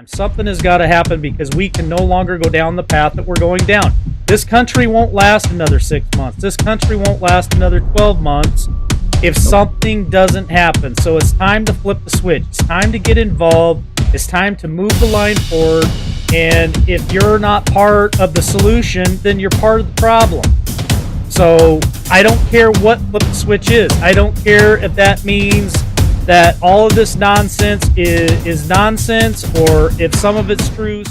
time. Something has got to happen because we can no longer go down the path that we're going down. This country won't last another 6 months. This country won't last another 12 months if something doesn't happen. So it's time to flip the switch. It's time to get involved. It's time to move the line forward. And if you're not part of the solution, then you're part of the problem. So I don't care what flip the switch is. I don't care if that means that all of this nonsense is nonsense, or if some of it's true.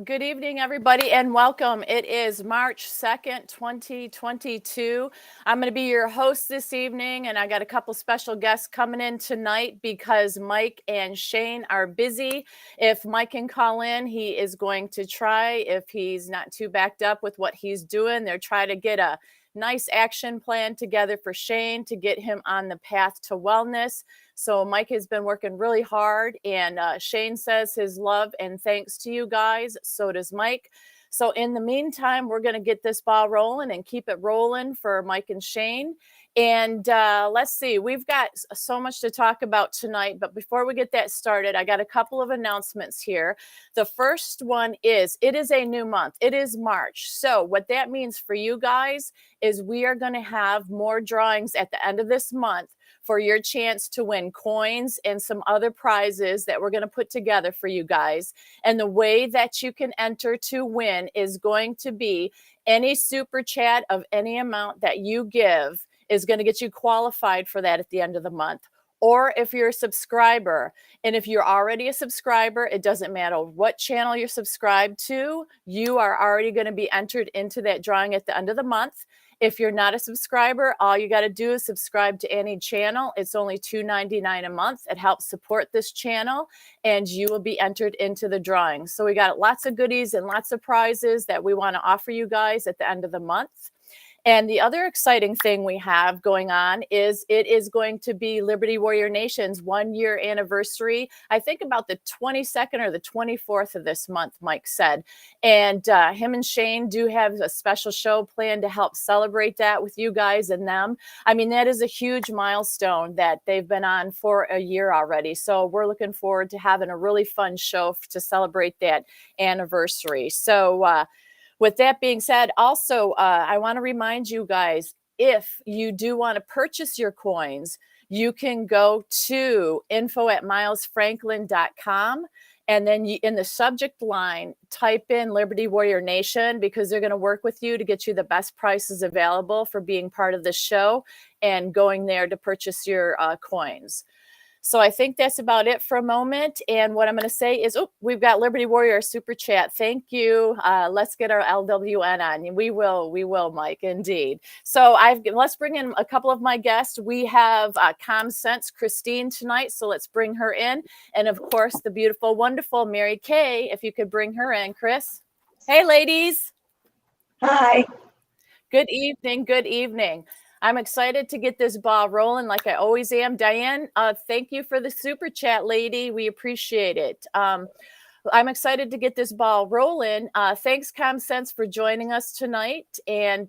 Good evening, everybody, and welcome. It is March 2nd, 2022. I'm going to be your host this evening, and I got a couple special guests coming in tonight because Mike and Shane are busy. If Mike can call in, he is going to try, if he's not too backed up with what he's doing. They're trying to get a nice action plan together for Shane to get him on the path to wellness. So Mike has been working really hard, and Shane says his love and thanks to you guys. So does Mike. So in the meantime, we're going to get this ball rolling and keep it rolling for Mike and Shane. And let's see, we've got so much to talk about tonight. But before we get that started, I got a couple of announcements here. The first one is it is a new month. It is March. So what that means for you guys is we are going to have more drawings at the end of this month for your chance to win coins and some other prizes that we're going to put together for you guys. And the way that you can enter to win is going to be any super chat of any amount that you give is going to get you qualified for that at the end of the month. Or if you're a subscriber, and if you're already a subscriber, it doesn't matter what channel you're subscribed to, you are already going to be entered into that drawing at the end of the month. If you're not a subscriber, all you got to do is subscribe to any channel. It's only $2.99 a month. It helps support this channel, and you will be entered into the drawing. So we got lots of goodies and lots of prizes that we want to offer you guys at the end of the month. And the other exciting thing we have going on is it is going to be Liberty Warrior Nation's 1-year anniversary. I think about the 22nd or the 24th of this month, Mike said. And him and Shane do have a special show planned to help celebrate that with you guys and them. I mean, that is a huge milestone that they've been on for a year already. So we're looking forward to having a really fun show to celebrate that anniversary. So, with that being said, also, I want to remind you guys, if you do want to purchase your coins, you can go to info@milesfranklin.com. And then in the subject line, type in Liberty Warrior Nation, because they're going to work with you to get you the best prices available for being part of the show and going there to purchase your coins. So I think that's about it for a moment. And what I'm going to say is, we've got Liberty Warrior Super Chat. Thank you. Let's get our LWN on. We will, Mike, indeed. So let's bring in a couple of my guests. We have ComSense Christine tonight, so let's bring her in. And of course, the beautiful, wonderful Mary Kay, if you could bring her in, Chris. Hey, ladies. Hi. Good evening. Good evening. I'm excited to get this ball rolling like I always am. Diane, thank you for the super chat, lady. We appreciate it. I'm excited to get this ball rolling. Thanks, ComSense, for joining us tonight. And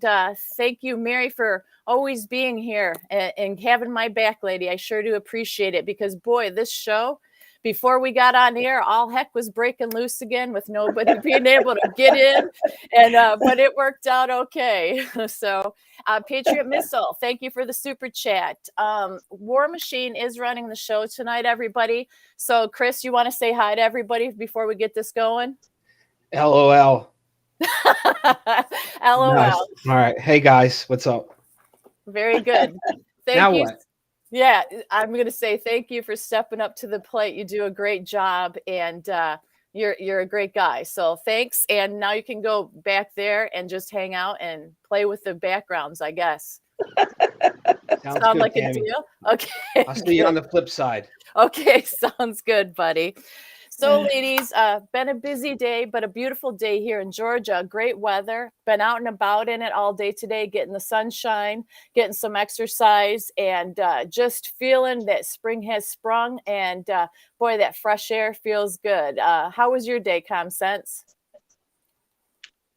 thank you, Mary, for always being here and having my back, lady. I sure do appreciate it, because, boy, this show, before we got on air, all heck was breaking loose again with nobody being able to get in. And but it worked out okay. So Patriot Missile, thank you for the super chat. War Machine is running the show tonight, everybody. So Chris, you want to say hi to everybody before we get this going? LOL. LOL. Nice. All right. Hey guys, what's up? Very good. Thank now you. What? Yeah, I'm going to say thank you for stepping up to the plate. You do a great job, and you're a great guy. So thanks. And now you can go back there and just hang out and play with the backgrounds, I guess. Sound Sound good, like Tammy. a deal? Okay. I'll see you on the flip side. Okay, sounds good, buddy. So, ladies, been a busy day, but a beautiful day here in Georgia. Great weather. Been out and about in it all day today, getting the sunshine, getting some exercise, and just feeling that spring has sprung. And boy, that fresh air feels good. How was your day, ComSense?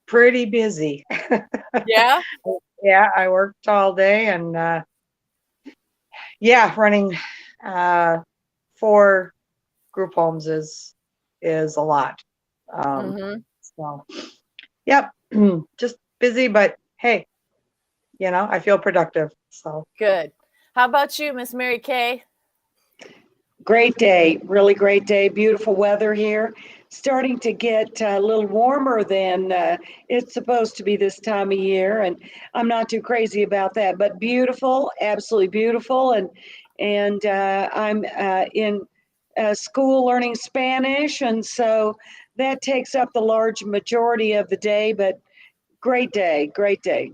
Pretty busy. Yeah? Yeah, I worked all day, and running 4 group homes is a lot. So, yep, just busy, but hey, I feel productive. So Good. How about you, Miss Mary Kay? Great day, really great day. Beautiful weather here. Starting to get a little warmer than it's supposed to be this time of year, and I'm not too crazy about that. But beautiful, absolutely beautiful, and I'm in school learning Spanish, and so that takes up the large majority of the day. But great day, great day.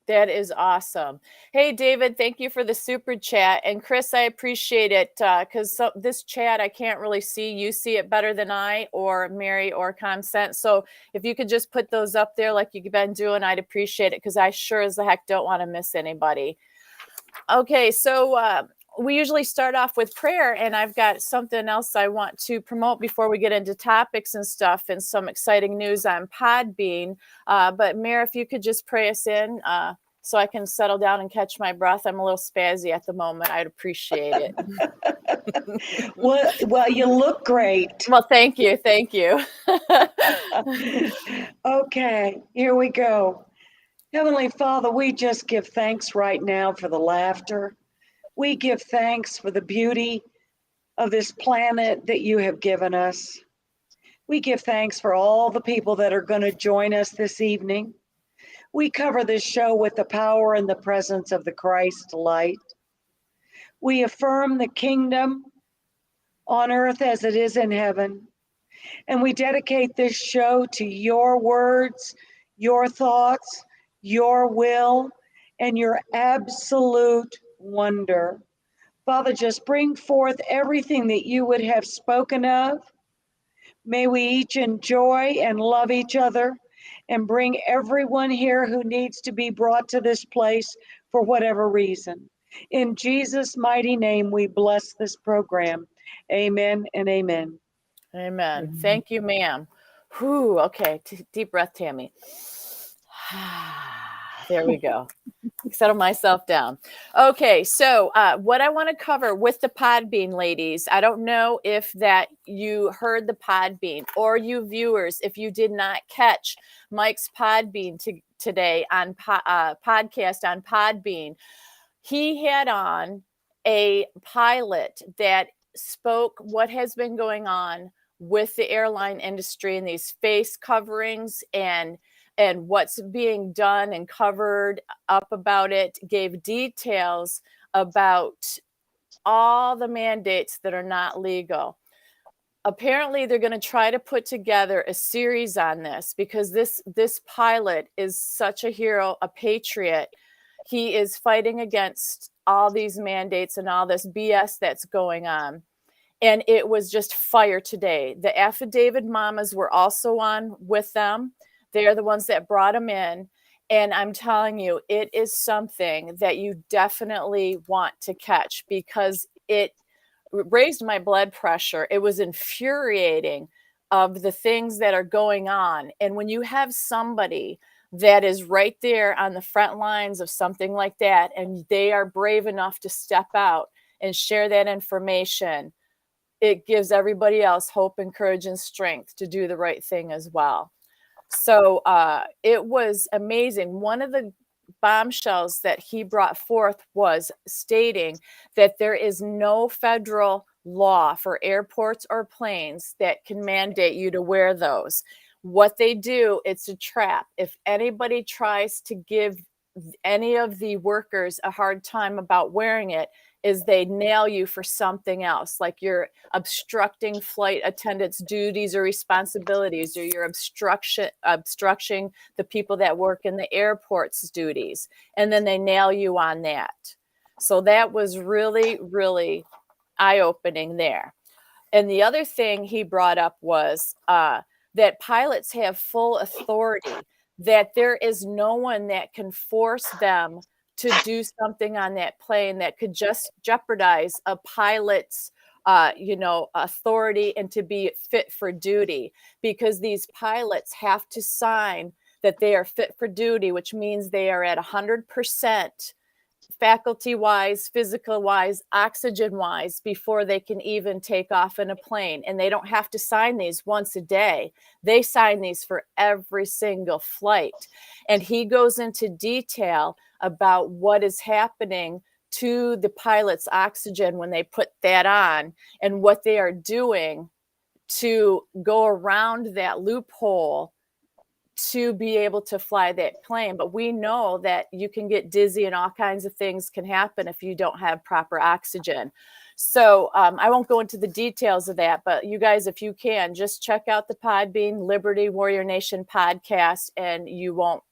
That is awesome. Hey, David, thank you for the super chat. And Chris, I appreciate it because this chat, I can't really see. You see it better than I or Mary or ComSense. So if you could just put those up there like you've been doing, I'd appreciate it, because I sure as the heck don't want to miss anybody. Okay, so we usually start off with prayer, and I've got something else I want to promote before we get into topics and stuff and some exciting news on Podbean. But Mary, if you could just pray us in so I can settle down and catch my breath. I'm a little spazzy at the moment. I'd appreciate it. Well, you look great. Well, thank you. Thank you. Okay, here we go. Heavenly Father, we just give thanks right now for the laughter, We give thanks for the beauty of this planet that you have given us. We give thanks for all the people that are going to join us this evening. We cover this show with the power and the presence of the Christ light. We affirm the kingdom on earth as it is in heaven. And we dedicate this show to your words, your thoughts, your will, and your absolute wonder. Father, just bring forth everything that you would have spoken of. May we each enjoy and love each other and bring everyone here who needs to be brought to this place for whatever reason. In Jesus' mighty name, we bless this program. Amen and amen. Amen. Thank you, ma'am. Whew, okay, deep breath, Tammy. There we go. Settle myself down. Okay, so what I want to cover with the Podbean, ladies, I don't know if that you heard the Podbean, or you viewers, if you did not catch Mike's Podbean today on podcast on Podbean. He had on a pilot that spoke what has been going on with the airline industry and these face coverings and what's being done and covered up about it, gave details about all the mandates that are not legal. Apparently, they're going to try to put together a series on this because this pilot is such a hero, a patriot. He is fighting against all these mandates and all this BS that's going on. And it was just fire today. The affidavit mamas were also on with them. They're the ones that brought him in. And I'm telling you, it is something that you definitely want to catch because it raised my blood pressure. It was infuriating of the things that are going on. And when you have somebody that is right there on the front lines of something like that, and they are brave enough to step out and share that information, it gives everybody else hope and courage and strength to do the right thing as well. So it was amazing. One of the bombshells that he brought forth was stating that there is no federal law for airports or planes that can mandate you to wear those. What they do, it's a trap. If anybody tries to give any of the workers a hard time about wearing it, is they nail you for something else, like you're obstructing flight attendants' duties or responsibilities, or you're obstructing the people that work in the airport's duties, and then they nail you on that. So that was really, really eye-opening there. And the other thing he brought up was that pilots have full authority, that there is no one that can force them to do something on that plane that could just jeopardize a pilot's authority and to be fit for duty, because these pilots have to sign that they are fit for duty, which means they are at 100% faculty-wise, physical-wise, oxygen-wise before they can even take off in a plane. And they don't have to sign these once a day. They sign these for every single flight. And he goes into detail about what is happening to the pilot's oxygen when they put that on and what they are doing to go around that loophole to be able to fly that plane. But we know that you can get dizzy and all kinds of things can happen if you don't have proper oxygen. So I won't go into the details of that, but you guys, if you can, just check out the Podbean Liberty Warrior Nation podcast, and you won't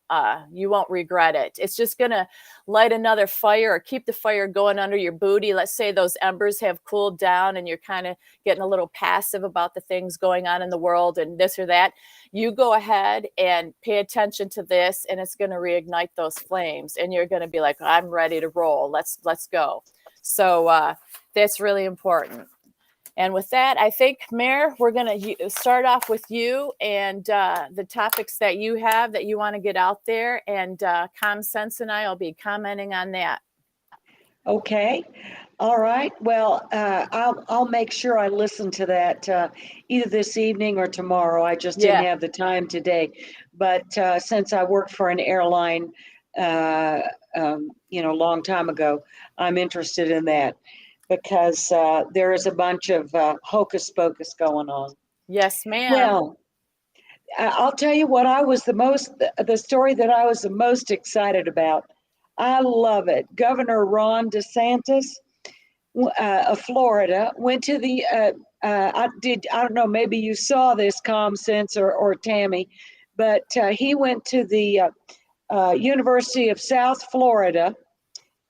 regret it. It's just going to light another fire or keep the fire going under your booty. Let's say those embers have cooled down and you're kind of getting a little passive about the things going on in the world and this or that. You go ahead and pay attention to this, and it's going to reignite those flames, and you're going to be like, I'm ready to roll. Let's go. So that's really important. And with that, I think, Mayor, we're going to start off with you and the topics that you have that you want to get out there. And ComSense and I will be commenting on that. Okay. All right. Well, I'll make sure I listen to that either this evening or tomorrow. I just didn't have the time today. But since I work for an airline a long time ago. I'm interested in that because there is a bunch of hocus pocus going on. Yes, ma'am. Well, I'll tell you what the story that I was the most excited about. I love it. Governor Ron DeSantis of Florida went to the, I don't know, maybe you saw this, ComSense or Tammy, but he went to the University of South Florida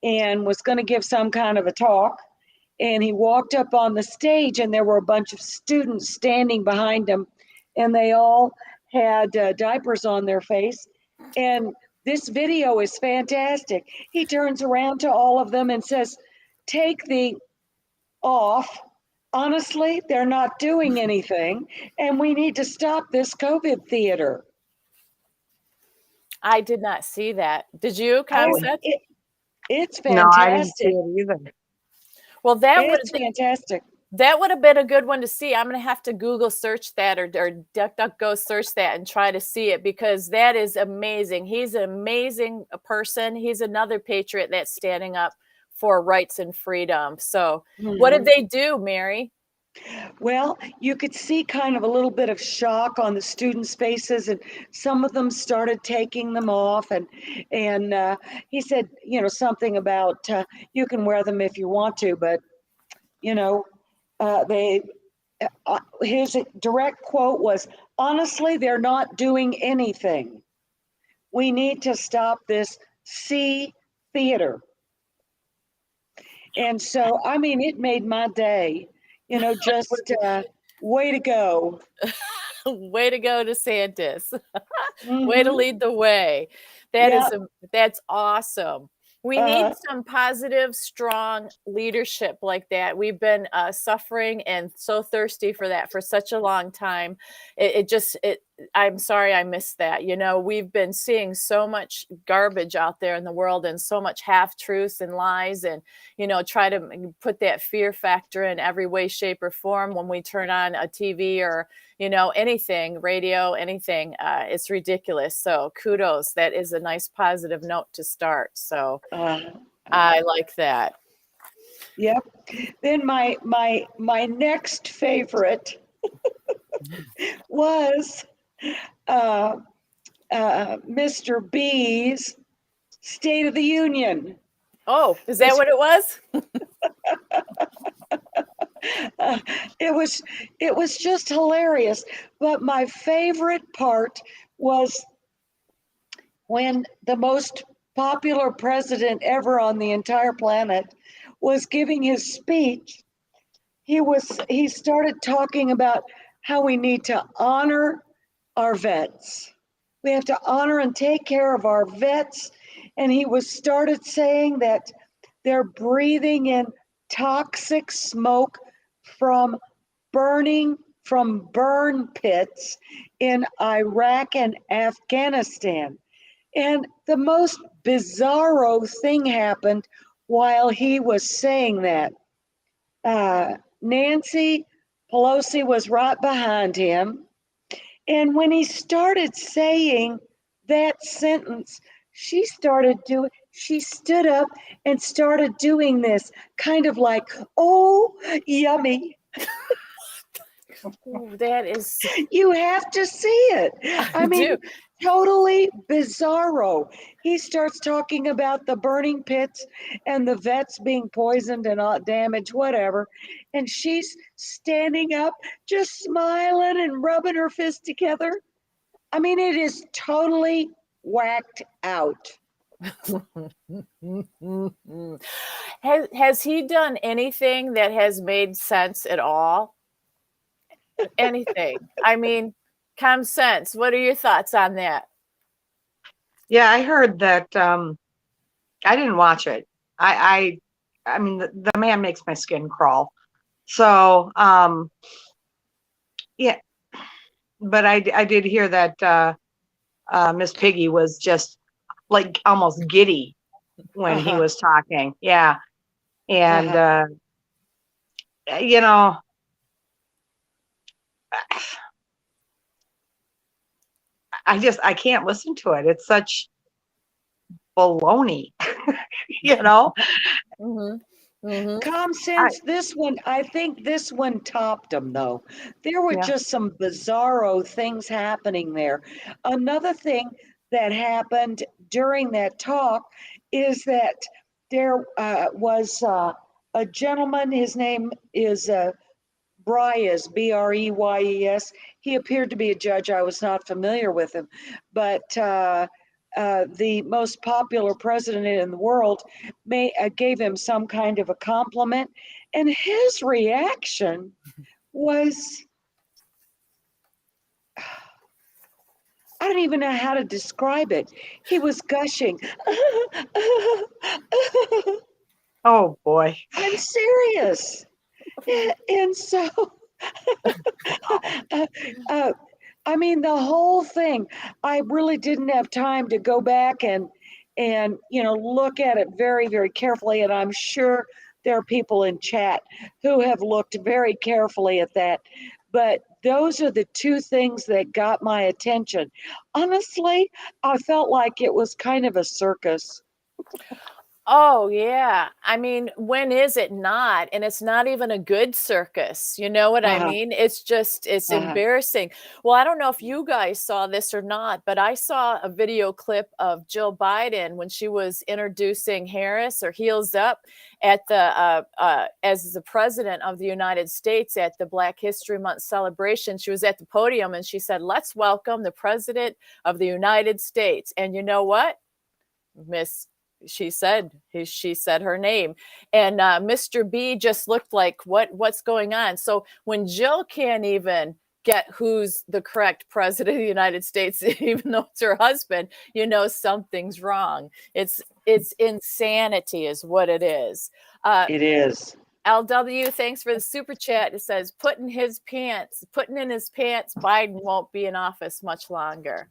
and was going to give some kind of a talk. And he walked up on the stage and there were a bunch of students standing behind him and they all had diapers on their face. And this video is fantastic. He turns around to all of them and says, take the off. Honestly, they're not doing anything. And we need to stop this COVID theater. I did not see that. Did you, ComSense? It's fantastic. No, I didn't see it either. Well, It's fantastic. That would have been a good one to see. I'm going to have to Google search that or DuckDuckGo search that and try to see it because that is amazing. He's an amazing person. He's another patriot that's standing up for rights and freedom. So what did they do, Mary? Well, you could see kind of a little bit of shock on the students' faces, and some of them started taking them off. And he said, something about you can wear them if you want to, but his direct quote was, honestly, they're not doing anything. We need to stop this theater. And so, I mean, it made my day, just way to go. Way to go, DeSantis. Way to lead the way. That's awesome. We need some positive, strong leadership like that. We've been suffering and so thirsty for that for such a long time. I'm sorry I missed that. We've been seeing so much garbage out there in the world and so much half truths and lies and, try to put that fear factor in every way, shape, or form when we turn on a TV or, anything, radio, anything. It's ridiculous. So kudos. That is a nice positive note to start. So I like that. Yep. Then my next favorite was Mr. B's State of the Union. Oh, is that what it was? It was just hilarious. But my favorite part was when the most popular president ever on the entire planet was giving his speech. He started talking about how we need to honor our vets. We have to honor and take care of our vets. And he started saying that they're breathing in toxic smoke from burn pits in Iraq and Afghanistan. And the most bizarro thing happened while he was saying that. Nancy Pelosi was right behind him. And when he started saying that sentence, she stood up and started doing this kind of like, oh, yummy. Ooh, that is. You have to see it. I mean, totally bizarro. He starts talking about the burning pits and the vets being poisoned and damaged, whatever. And she's standing up, just smiling and rubbing her fists together. I mean, it is totally whacked out. Has he done anything that has made sense at all? Anything? I mean, ComSense, what are your thoughts on that? Yeah, I heard that. I didn't watch it. I mean, the man makes my skin crawl. So, yeah, but I did hear that Miss Piggy was just like almost giddy when he was talking. Yeah, and I can't listen to it. It's such baloney. You know, Common sense, this one, I think this one topped them though. There were Yeah. just some bizarro things happening there. Another thing that happened during that talk is that there was a gentleman, his name is Bryes, Breyes. He appeared to be a judge. I was not familiar with him, but the most popular president in the world gave him some kind of a compliment, and his reaction was, I don't even know how to describe it. He was gushing. Oh boy. I'm serious. And so, I mean, the whole thing, I really didn't have time to go back and look at it very, very carefully. And I'm sure there are people in chat who have looked very carefully at that. But those are the two things that got my attention. Honestly, I felt like it was kind of a circus. Oh, yeah. I mean, when is it not? And it's not even a good circus. You know what I mean? It's just, it's embarrassing. Well, I don't know if you guys saw this or not, but I saw a video clip of Jill Biden when she was introducing Harris, or Heels Up, at the as the president of the United States at the Black History Month celebration. She was at the podium and she said, "Let's welcome the president of the United States." And you know what? She said her name, and Mr. B just looked like, what's going on? So when Jill can't even get who's the correct president of the United States, even though it's her husband, you know something's wrong. It's insanity is what it is. It is. LW, thanks for the super chat. It says, putting in his pants, Biden won't be in office much longer.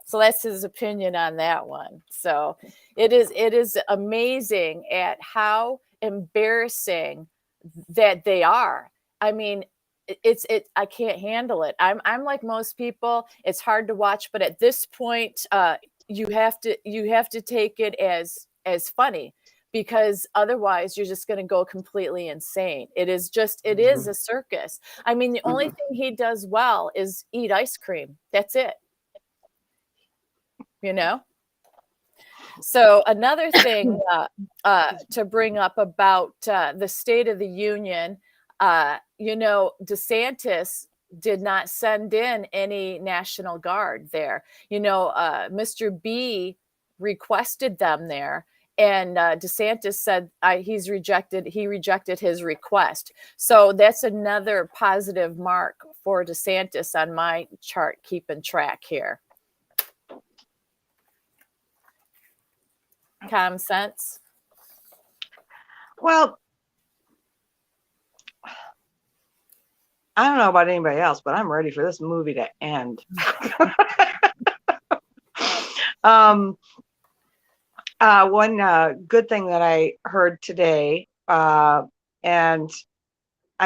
So that's his opinion on that one. So it is amazing at how embarrassing that they are. I mean, I can't handle it. I'm like most people. It's hard to watch, but at this point, you have to take it as funny, because otherwise you're just going to go completely insane. It is a circus. I mean, the only thing he does well is eat ice cream. That's it. You know? So another thing to bring up about the State of the Union, DeSantis did not send in any National Guard there. Mr. B requested them there, and DeSantis said he rejected his request. So that's another positive mark for DeSantis on my chart, keeping track here. Common sense. Well, I don't know about anybody else, but I'm ready for this movie to end. One good thing that I heard today, and I'm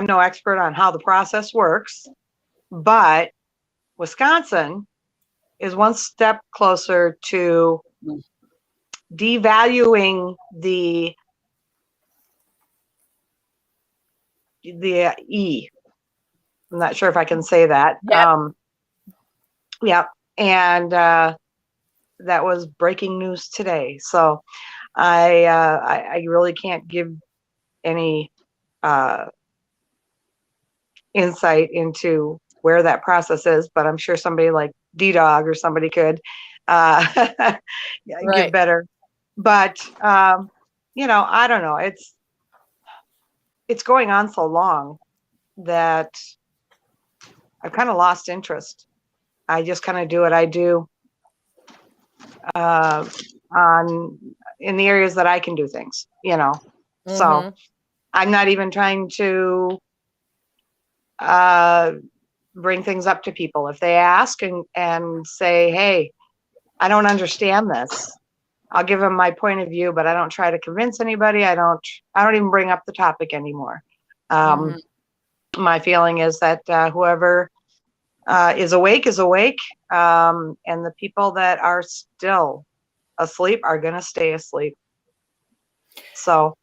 no expert on how the process works, but Wisconsin is one step closer to devaluing the E. I'm not sure if I can say that. Yep. And that was breaking news today. So I really can't give any insight into where that process is, but I'm sure somebody like D-Dog or somebody could give better. But I don't know. It's going on so long that I've kind of lost interest. I just kind of do what I do in the areas that I can do things, So I'm not even trying to bring things up to people. If they ask and say, "Hey, I don't understand this," I'll give them my point of view, but I don't try to convince anybody. I don't even bring up the topic anymore. My feeling is that whoever is awake is awake, and the people that are still asleep are going to stay asleep. So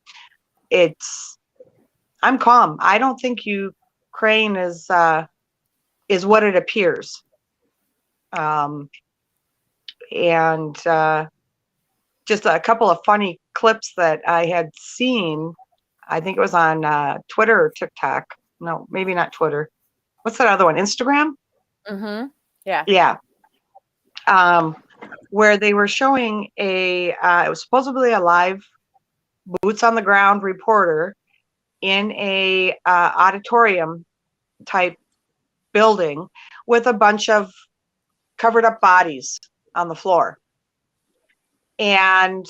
I'm calm. I don't think Ukraine is what it appears. And just a couple of funny clips that I had seen. I think it was on Twitter or TikTok. No, maybe not Twitter. What's that other one? Instagram? Mm-hmm. Yeah. Yeah. Where they were showing it was supposedly a live boots on the ground reporter in a auditorium type building with a bunch of covered up bodies on the floor. And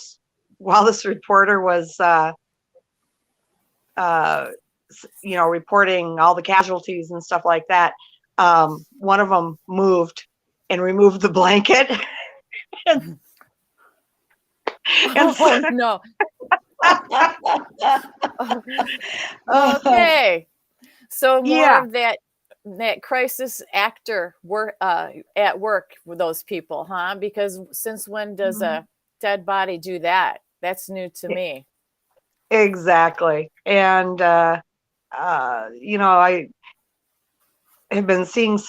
while this reporter was, reporting all the casualties and stuff like that, one of them moved and removed the blanket. and Oh, no. Okay. So more of that crisis actor at work with those people, huh? Because since when does a dead body do that? That's new to me. Exactly. And I have been seeing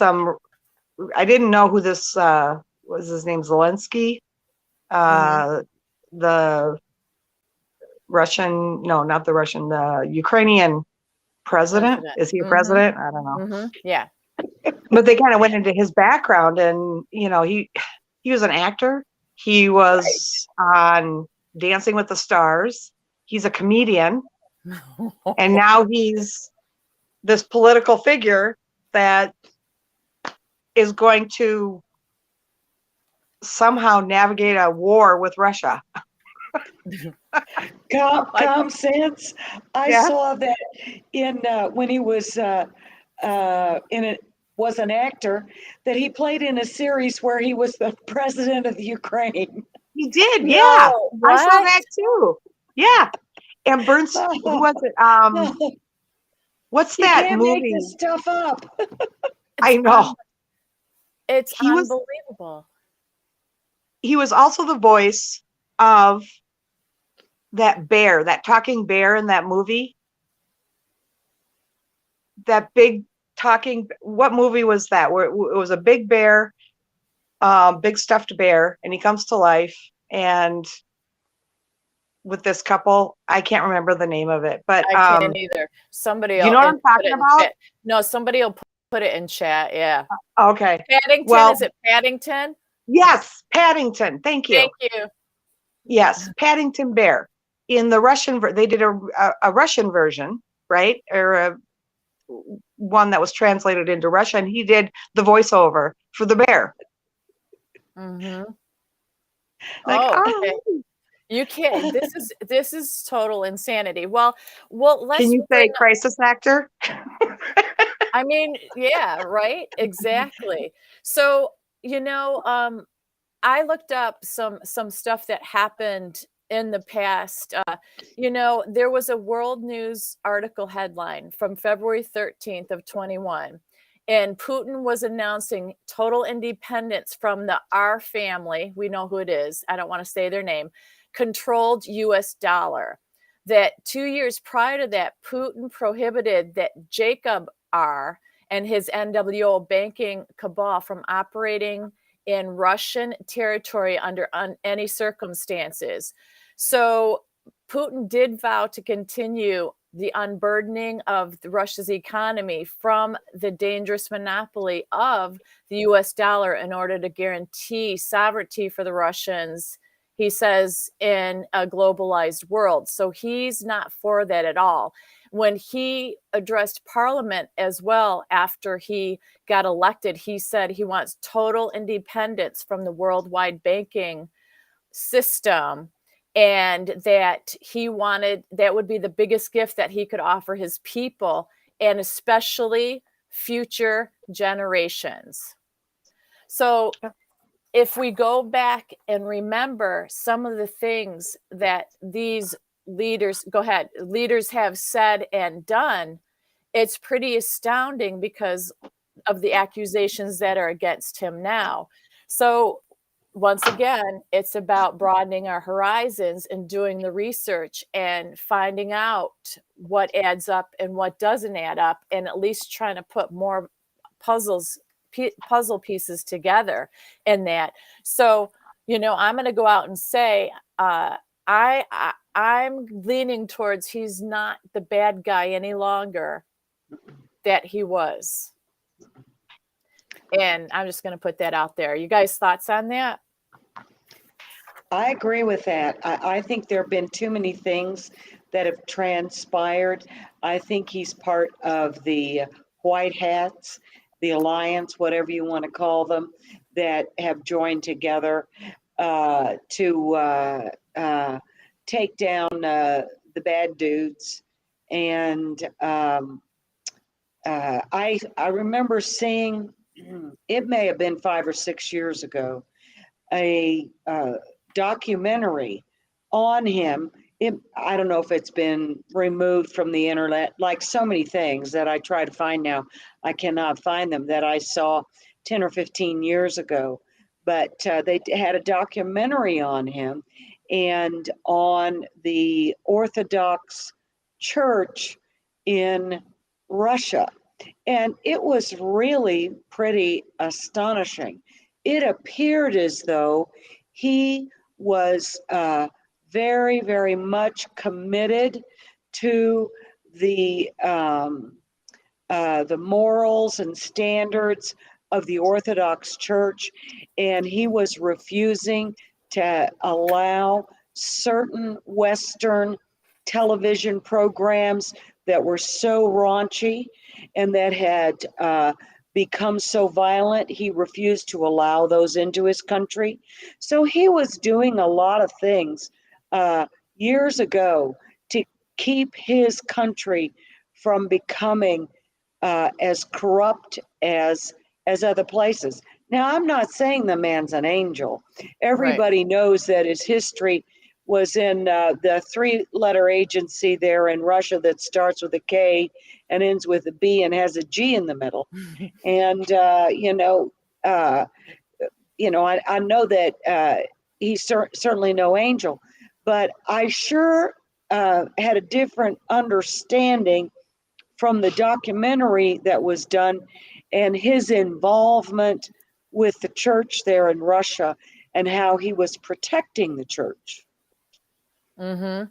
I didn't know who this was. His name Zelensky, the Russian, no, not the Russian, the Ukrainian president. Is he a president? I don't know. Yeah. But they kind of went into his background, and he was an actor. He was on Dancing with the Stars. He's a comedian, and now he's this political figure that is going to somehow navigate a war with Russia. Common sense. I saw that in when he was was an actor, that he played in a series where he was the president of the Ukraine. He did, No, yeah. what? I saw that too. Yeah. And Bernstein, who was it? What's that can't movie? make this stuff up. I know. It's He was- unbelievable. He was also the voice of that bear, that talking bear in that movie. That big talking, what movie was that? Where it was a big bear, big stuffed bear, and he comes to life, and with this couple, I can't remember the name of it, but I can't either. Somebody you know what I'm talking about? No, somebody will put it in chat. Yeah. Okay. Paddington, Well, is it Paddington? Yes, Paddington. Thank you. Thank you. Yes, Paddington Bear. In the Russian, they did a Russian version, right? Or one that was translated into Russian. He did the voiceover for the bear. Mm-hmm. Like, okay. You can't. This is total insanity. Well, let's. Can you say crisis actor? I mean, yeah, right. Exactly. So, I looked up some stuff that happened in the past. There was a World News article headline from February 13th of 21, and Putin was announcing total independence from the R family. We know who it is. I don't want to say their name. Controlled US dollar. That 2 years prior to that, Putin prohibited that Jacob R and his NWO banking cabal from operating in Russian territory under any circumstances. So Putin did vow to continue the unburdening of Russia's economy from the dangerous monopoly of the US dollar in order to guarantee sovereignty for the Russians, he says, in a globalized world. So he's not for that at all. When he addressed Parliament as well after he got elected, he said he wants total independence from the worldwide banking system, and that he wanted that would be the biggest gift that he could offer his people, and especially future generations. So if we go back and remember some of the things that these leaders have said and done, it's pretty astounding because of the accusations that are against him now. So once again, it's about broadening our horizons and doing the research and finding out what adds up and what doesn't add up, and at least trying to put more puzzle pieces together in that. So, I'm going to go out and say, I'm leaning towards he's not the bad guy any longer that he was. And I'm just going to put that out there. You guys' thoughts on that? I agree with that. I think there have been too many things that have transpired. I think he's part of the white hats, the alliance, whatever you want to call them, that have joined together to take down the bad dudes. And I remember seeing, it may have been 5 or 6 years ago, a documentary on him. I don't know if it's been removed from the internet, like so many things that I try to find now. I cannot find them, that I saw 10 or 15 years ago. But they had a documentary on him and on the Orthodox Church in Russia. And it was really pretty astonishing. It appeared as though he was very, very much committed to the morals and standards of the Orthodox Church, and he was refusing to allow certain Western television programs that were so raunchy and that had become so violent. He refused to allow those into his country. So he was doing a lot of things years ago to keep his country from becoming as corrupt as other places. Now, I'm not saying the man's an angel. Everybody knows that his history was in the 3-letter agency there in Russia that starts with a K and ends with a B and has a G in the middle. And I know that he's certainly no angel, but I sure had a different understanding from the documentary that was done and his involvement with the church there in Russia and how he was protecting the church. It's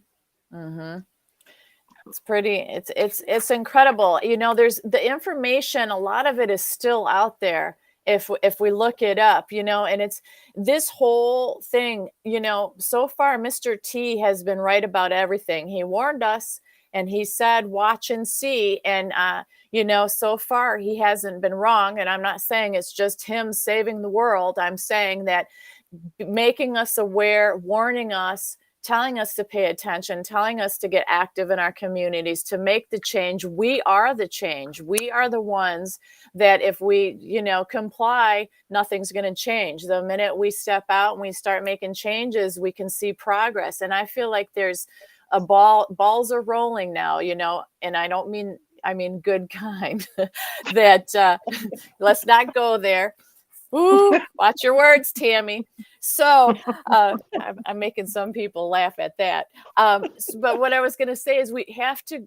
pretty, it's incredible. There's the information, a lot of it is still out there if we look it up, and it's this whole thing, so far Mr. T has been right about everything. He warned us and he said, watch and see. And, so far he hasn't been wrong. And I'm not saying it's just him saving the world. I'm saying that making us aware, warning us, telling us to pay attention, telling us to get active in our communities, to make the change. We are the change. We are the ones that if we, comply, nothing's going to change. The minute we step out and we start making changes, we can see progress. And I feel like there's balls are rolling now, and I don't mean, good kind, that let's not go there. Ooh, watch your words, Tammy. So I'm making some people laugh at that. But what I was going to say is we have to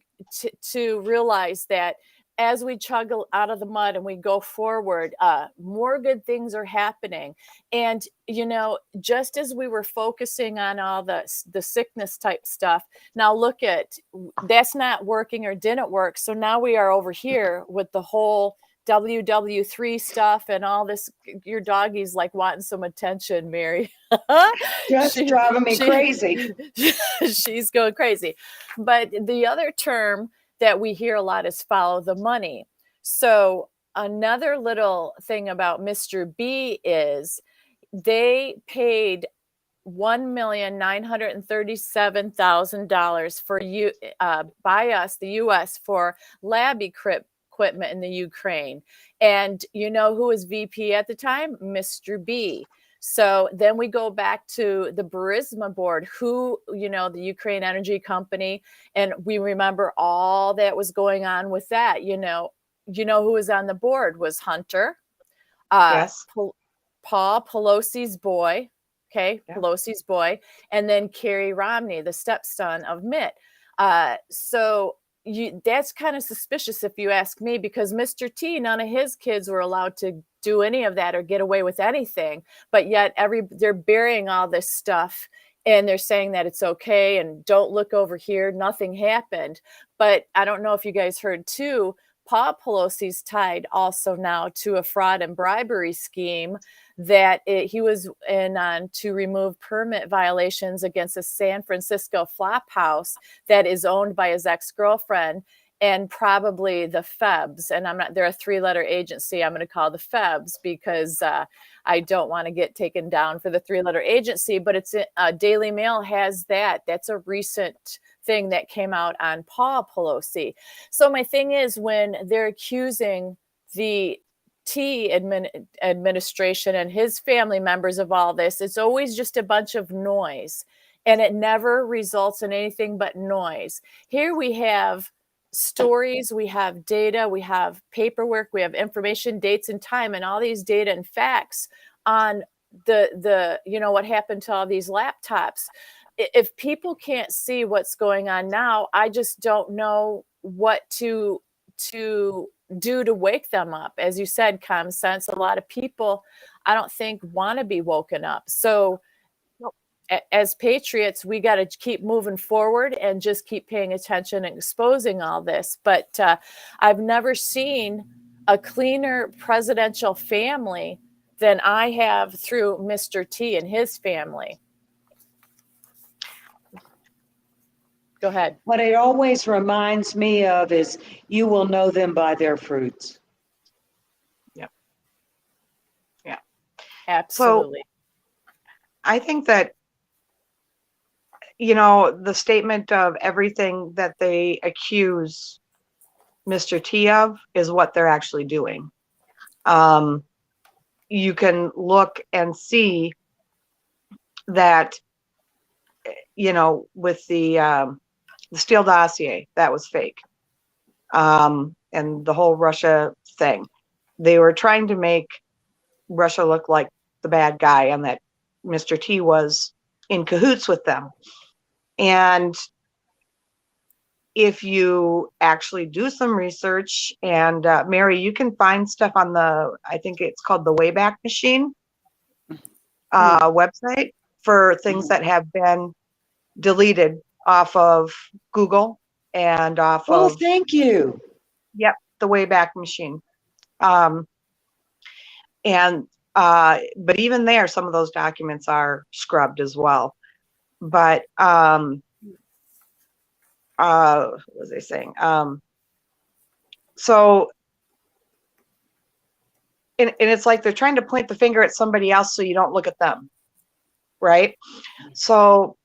realize that as we chug out of the mud and we go forward, more good things are happening. And, just as we were focusing on all the sickness type stuff, now look at, that's not working or didn't work. So now we are over here with the whole WW3 stuff and all this. Your doggy's like wanting some attention, Mary. Just driving me crazy. She's going crazy. But the other term that we hear a lot is follow the money. So another little thing about Mr. B is they paid $1,937,000 for by us, the U.S., for lab equipment in the Ukraine. And you know who was VP at the time? Mr. B. So then we go back to the Burisma board, who, the Ukraine energy company, and we remember all that was going on with that. Who was on the board was Hunter. Yes. Paul Pelosi's boy, okay, Yeah. Pelosi's boy, and then Kerry Romney, the stepson of Mitt. So that's kind of suspicious if you ask me, because Mr. T, none of his kids were allowed to do any of that or get away with anything, but yet they're burying all this stuff and they're saying that it's okay and don't look over here, nothing happened. But I don't know if you guys heard too, Paul Pelosi's tied also now to a fraud and bribery scheme that he was in on to remove permit violations against a San Francisco flop house that is owned by his ex-girlfriend and probably the Febs. And they're a 3-letter agency. I'm going to call the Febs because I don't want to get taken down for the 3-letter agency, but it's Daily Mail has that. That's a recent thing that came out on Paul Pelosi. So my thing is, when they're accusing the T administration and his family members of all this, it's always just a bunch of noise, and it never results in anything but noise. Here we have stories, we have data, we have paperwork, we have information, dates and time, and all these data and facts on the what happened to all these laptops. If people can't see what's going on now, I just don't know what to do to wake them up. As you said, common sense, a lot of people, I don't think, want to be woken up. So as patriots, we got to keep moving forward and just keep paying attention and exposing all this. But I've never seen a cleaner presidential family than I have through Mr. T and his family. Go ahead. What it always reminds me of is you will know them by their fruits. Yeah. Absolutely. So I think that, the statement of everything that they accuse Mr. T of is what they're actually doing. You can look and see that, with the Steele dossier, that was fake. And the whole Russia thing, they were trying to make Russia look like the bad guy and that Mr. T was in cahoots with them. And if you actually do some research, and Mary, you can find stuff on I think it's called the Wayback Machine website for things that have been deleted off of Google and off of. Oh, thank you. Yep, the Wayback Machine. But even there, some of those documents are scrubbed as well. But what was I saying? So, and it's like they're trying to point the finger at somebody else so you don't look at them, right? So,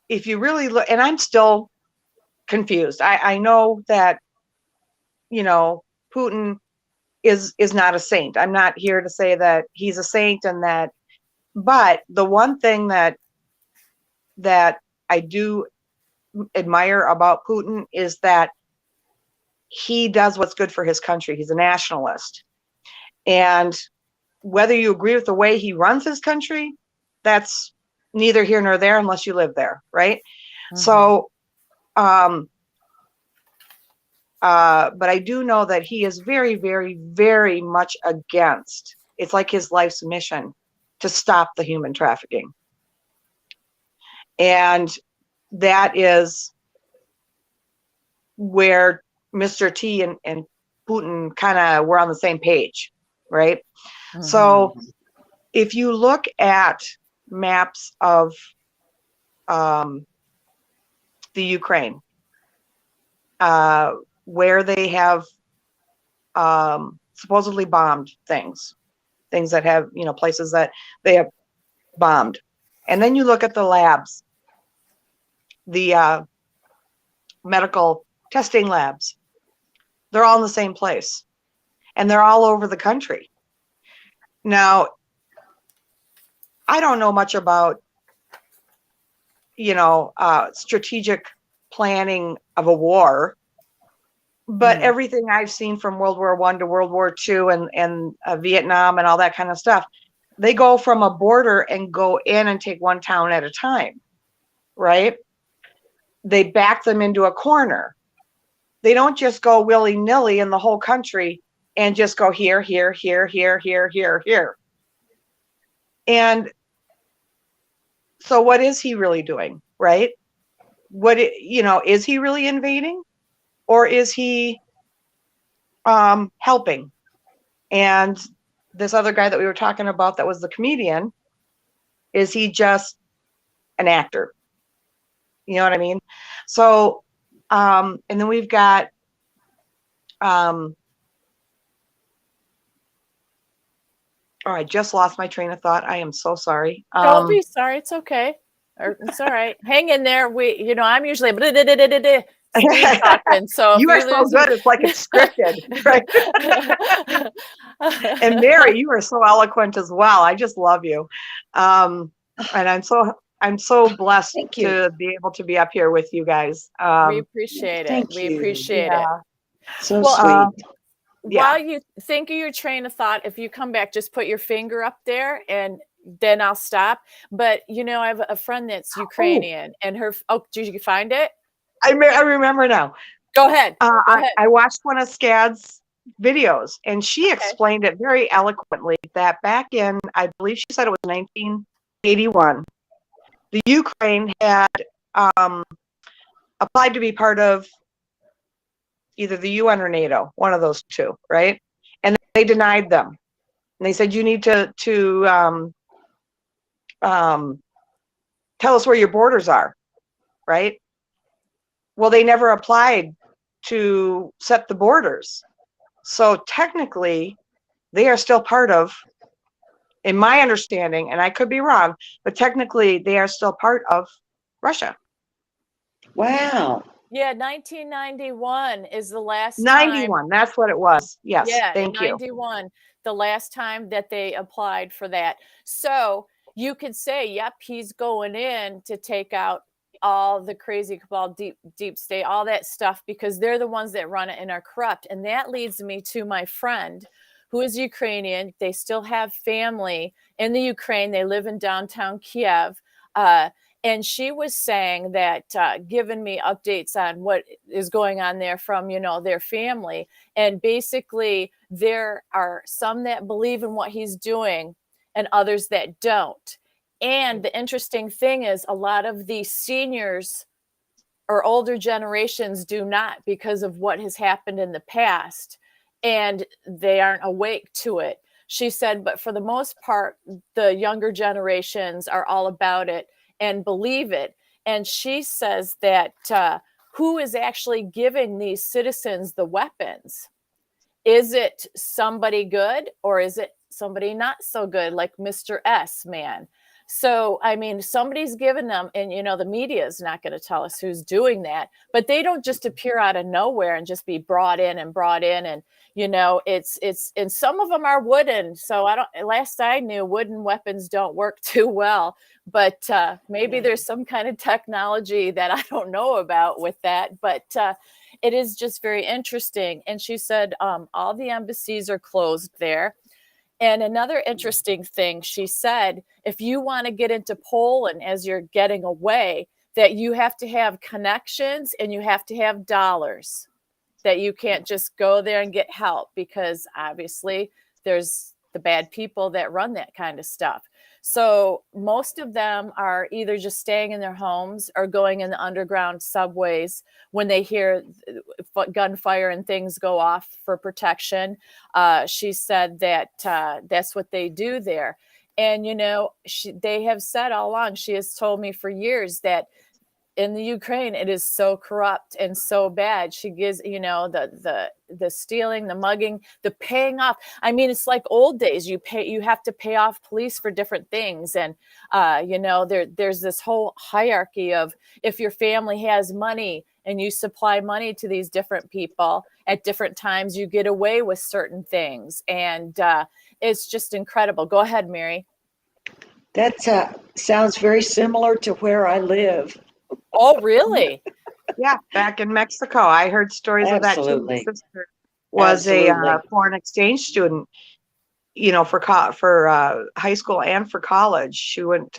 if you really look, and I'm still confused. I know that, Putin is not a saint. I'm not here to say that he's a saint and that, but the one thing that I do admire about Putin is that he does what's good for his country. He's a nationalist. And whether you agree with the way he runs his country, that's neither here nor there unless you live there, right? Mm-hmm. So, but I do know that he is very, very, very much against, it's like his life's mission to stop the human trafficking. And that is where Mr. T and Putin kind of were on the same page, right? Mm-hmm. So if you look at maps of the Ukraine, where they have supposedly bombed things that have, places that they have bombed. And then you look at the labs, the medical testing labs, they're all in the same place. And they're all over the country. Now, I don't know much about, strategic planning of a war, But Mhm. everything I've seen from World War I to World War II and Vietnam and all that kind of stuff, they go from a border and go in and take one town at a time, right? They back them into a corner. They don't just go willy-nilly in the whole country and just go here, here, here, here, here, here, here. And so what is he really doing, right? Is he really invading, or is he helping? And this other guy that we were talking about that was the comedian, is he just an actor? You know what I mean? So, and then we've got, oh, I just lost my train of thought. I am so sorry. Don't be sorry. It's okay. It's all right. Hang in there. I'm usually speed talking. So if you are so lose good. It's like it's scripted, right? And Mary, you are so eloquent as well. I just love you. And I'm so blessed Thank you. to be able to be up here with you guys. we appreciate it. Thank We you. appreciate it. Yeah. So Well, sweet. Yeah. While you think of your train of thought, if you come back, just put your finger up there and then I'll stop. But I have a friend that's Ukrainian and did you find it? I remember now. Go ahead. Go ahead. I watched one of Scad's videos, and she explained it very eloquently that back in, I believe she said it was 1981, the Ukraine had applied to be part of either the UN or NATO, one of those two, right? And they denied them. And they said, you need to tell us where your borders are, right? Well, they never applied to set the borders. So technically, they are still part of, in my understanding, and I could be wrong, but technically they are still part of Russia. Wow. Yeah, 1991 is the last 91, time. that's what it was. Yes, Yeah, thank you. 91, the last time that they applied for that. So you could say, yep, he's going in to take out all the crazy cabal, deep state, all that stuff, because they're the ones that run it and are corrupt. And that leads me to my friend who is Ukrainian. They still have family in the Ukraine. They live in downtown Kiev. And she was saying that, giving me updates on what is going on there from, their family. And basically, there are some that believe in what he's doing and others that don't. And the interesting thing is a lot of the seniors or older generations do not, because of what has happened in the past, and they aren't awake to it. She said, but for the most part, the younger generations are all about it and believe it. And she says that who is actually giving these citizens the weapons? Is it somebody good, or is it somebody not so good, like Mr. S man? So, I mean, somebody's given them, and the media is not going to tell us who's doing that, but they don't just appear out of nowhere and just be brought in. And it's and some of them are wooden. So last I knew, wooden weapons don't work too well, but maybe there's some kind of technology that I don't know about with that, but it is just very interesting. And she said, all the embassies are closed there. And another interesting thing, she said, if you want to get into Poland as you're getting away, that you have to have connections and you have to have dollars, that you can't just go there and get help, because obviously there's the bad people that run that kind of stuff. So most of them are either just staying in their homes or going in the underground subways when they hear gunfire and things go off for protection. She said that that's what they do there. And, they have said all along, she has told me for years that in the Ukraine, it is so corrupt and so bad. She gives, the stealing, the mugging, the paying off. I mean, it's like old days. You have to pay off police for different things. And, there's this whole hierarchy of, if your family has money and you supply money to these different people at different times, you get away with certain things. And it's just incredible. Go ahead, Mary. That sounds very similar to where I live. Oh, really? Yeah, back in Mexico, I heard stories of that too. My Absolutely. sister was a Absolutely. foreign exchange student, for high school and for college. She went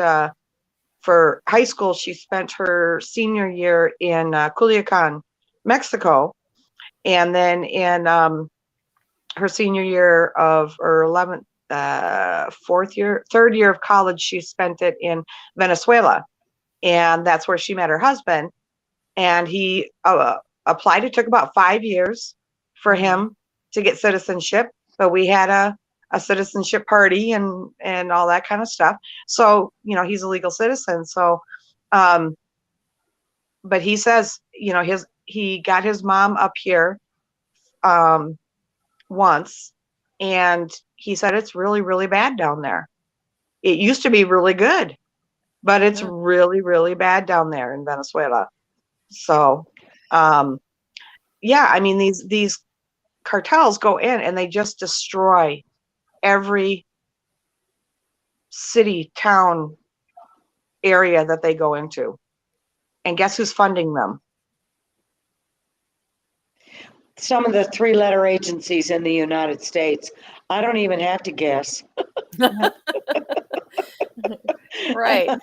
for high school. She spent her senior year in Culiacan, Mexico, and then in her senior year of her 11th, third year of college, she spent it in Venezuela, and that's where she met her husband. And he applied. It took about 5 years for him to get citizenship, but we had a citizenship party and all that kind of stuff. So, he's a legal citizen. So, but he says, he got his mom up here once, and he said it's really, really bad down there. It used to be really good, but it's really, really bad down there in Venezuela. So, yeah, I mean, these cartels go in and they just destroy every city, town, area that they go into. And guess who's funding them? Some of the 3-letter agencies in the United States. I don't even have to guess. Right.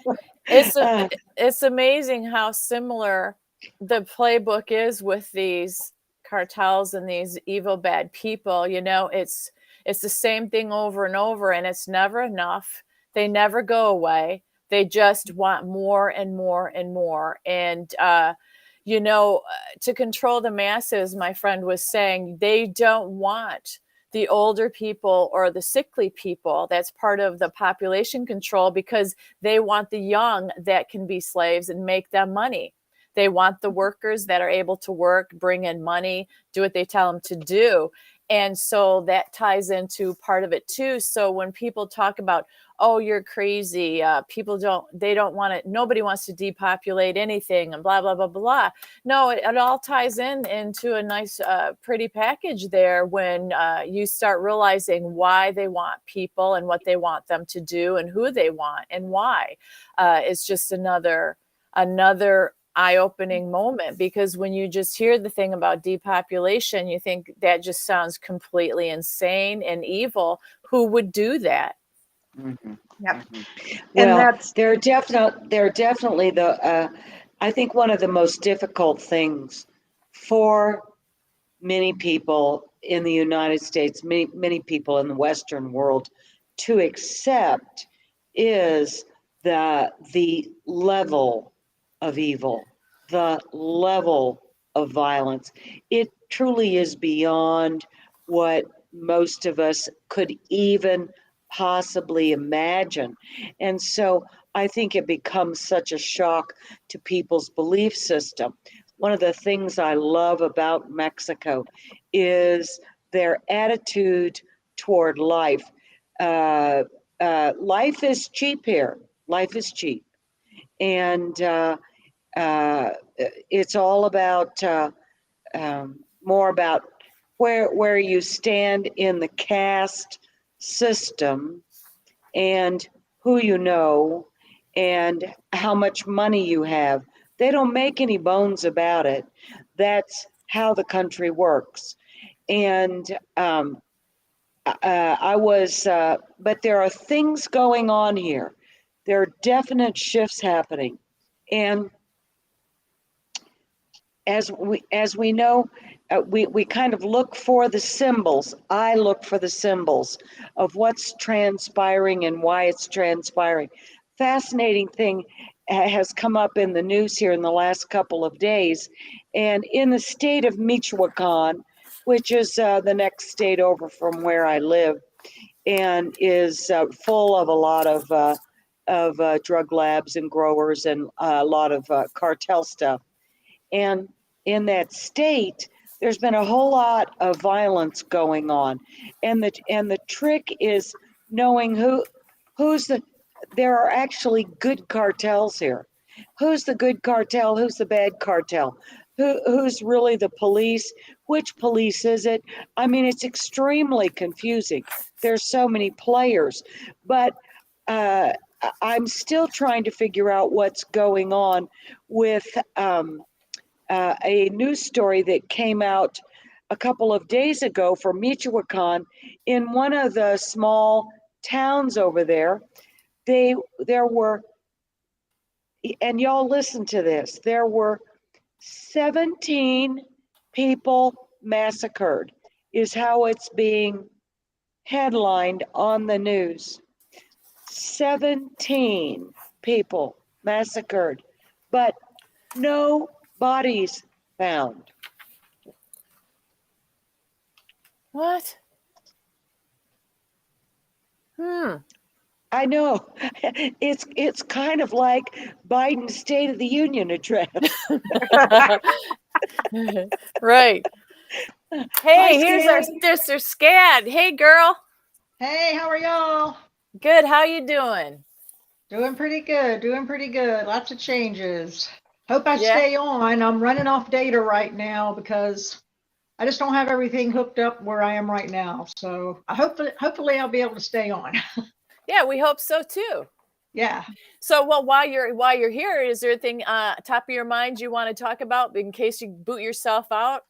It's amazing how similar the playbook is with these cartels and these evil bad people. It's the same thing over and over, and it's never enough. They never go away. They just want more and more and more. And to control the masses, my friend was saying, they don't want the older people or the sickly people. That's part of the population control, because they want the young that can be slaves and make them money. They want the workers that are able to work, bring in money, do what they tell them to do. And so that ties into part of it too. So when people talk about, oh, you're crazy, they don't want it, nobody wants to depopulate anything and blah, blah, blah, blah. No, it all ties into a nice, pretty package there when you start realizing why they want people and what they want them to do and who they want and why. It's just another eye-opening moment, because when you just hear the thing about depopulation, you think that just sounds completely insane and evil. Who would do that? Mm-hmm. Yep. Well, there are definitely I think one of the most difficult things for many people in the United States, many people in the Western world to accept is the level of evil, the level of violence. It truly is beyond what most of us could even possibly imagine. And so I think it becomes such a shock to people's belief system. One of the things I love about Mexico is their attitude toward life. Life is cheap here. Life is cheap. And it's all about more about where you stand in the caste system and who you know and how much money you have. They don't make any bones about it. That's how the country works. And but there are things going on here. There are definite shifts happening. And as we know, we kind of look for the symbols. I look for the symbols of what's transpiring and why it's transpiring. Fascinating thing has come up in the news here in the last couple of days. And in the state of Michoacan, which is the next state over from where I live, and is full of a lot of drug labs and growers and a lot of cartel stuff. And in that state, there's been a whole lot of violence going on. And the trick is knowing there are actually good cartels here. Who's the good cartel? Who's the bad cartel? Who's really the police? Which police is it? I mean, it's extremely confusing. There's so many players, but I'm still trying to figure out what's going on with a news story that came out a couple of days ago from Michoacan. In one of the small towns over there, there were, and y'all listen to this, there were 17 people massacred, is how it's being headlined on the news. 17 people massacred, but no bodies found. What? I know. It's kind of like Biden's State of the Union address. Right. Hey, Hi, here's Stan. our sister Scad. Hey, girl. Hey, how are y'all? Good. How you doing? Doing pretty good, doing pretty good. Lots of changes. Hope I Yeah. stay on. I'm running off data right now because I just don't have everything hooked up where I am right now. So hopefully I'll be able to stay on. Yeah, we hope so too. Yeah. So, well, while you're here, is there anything top of your mind you want to talk about in case you boot yourself out?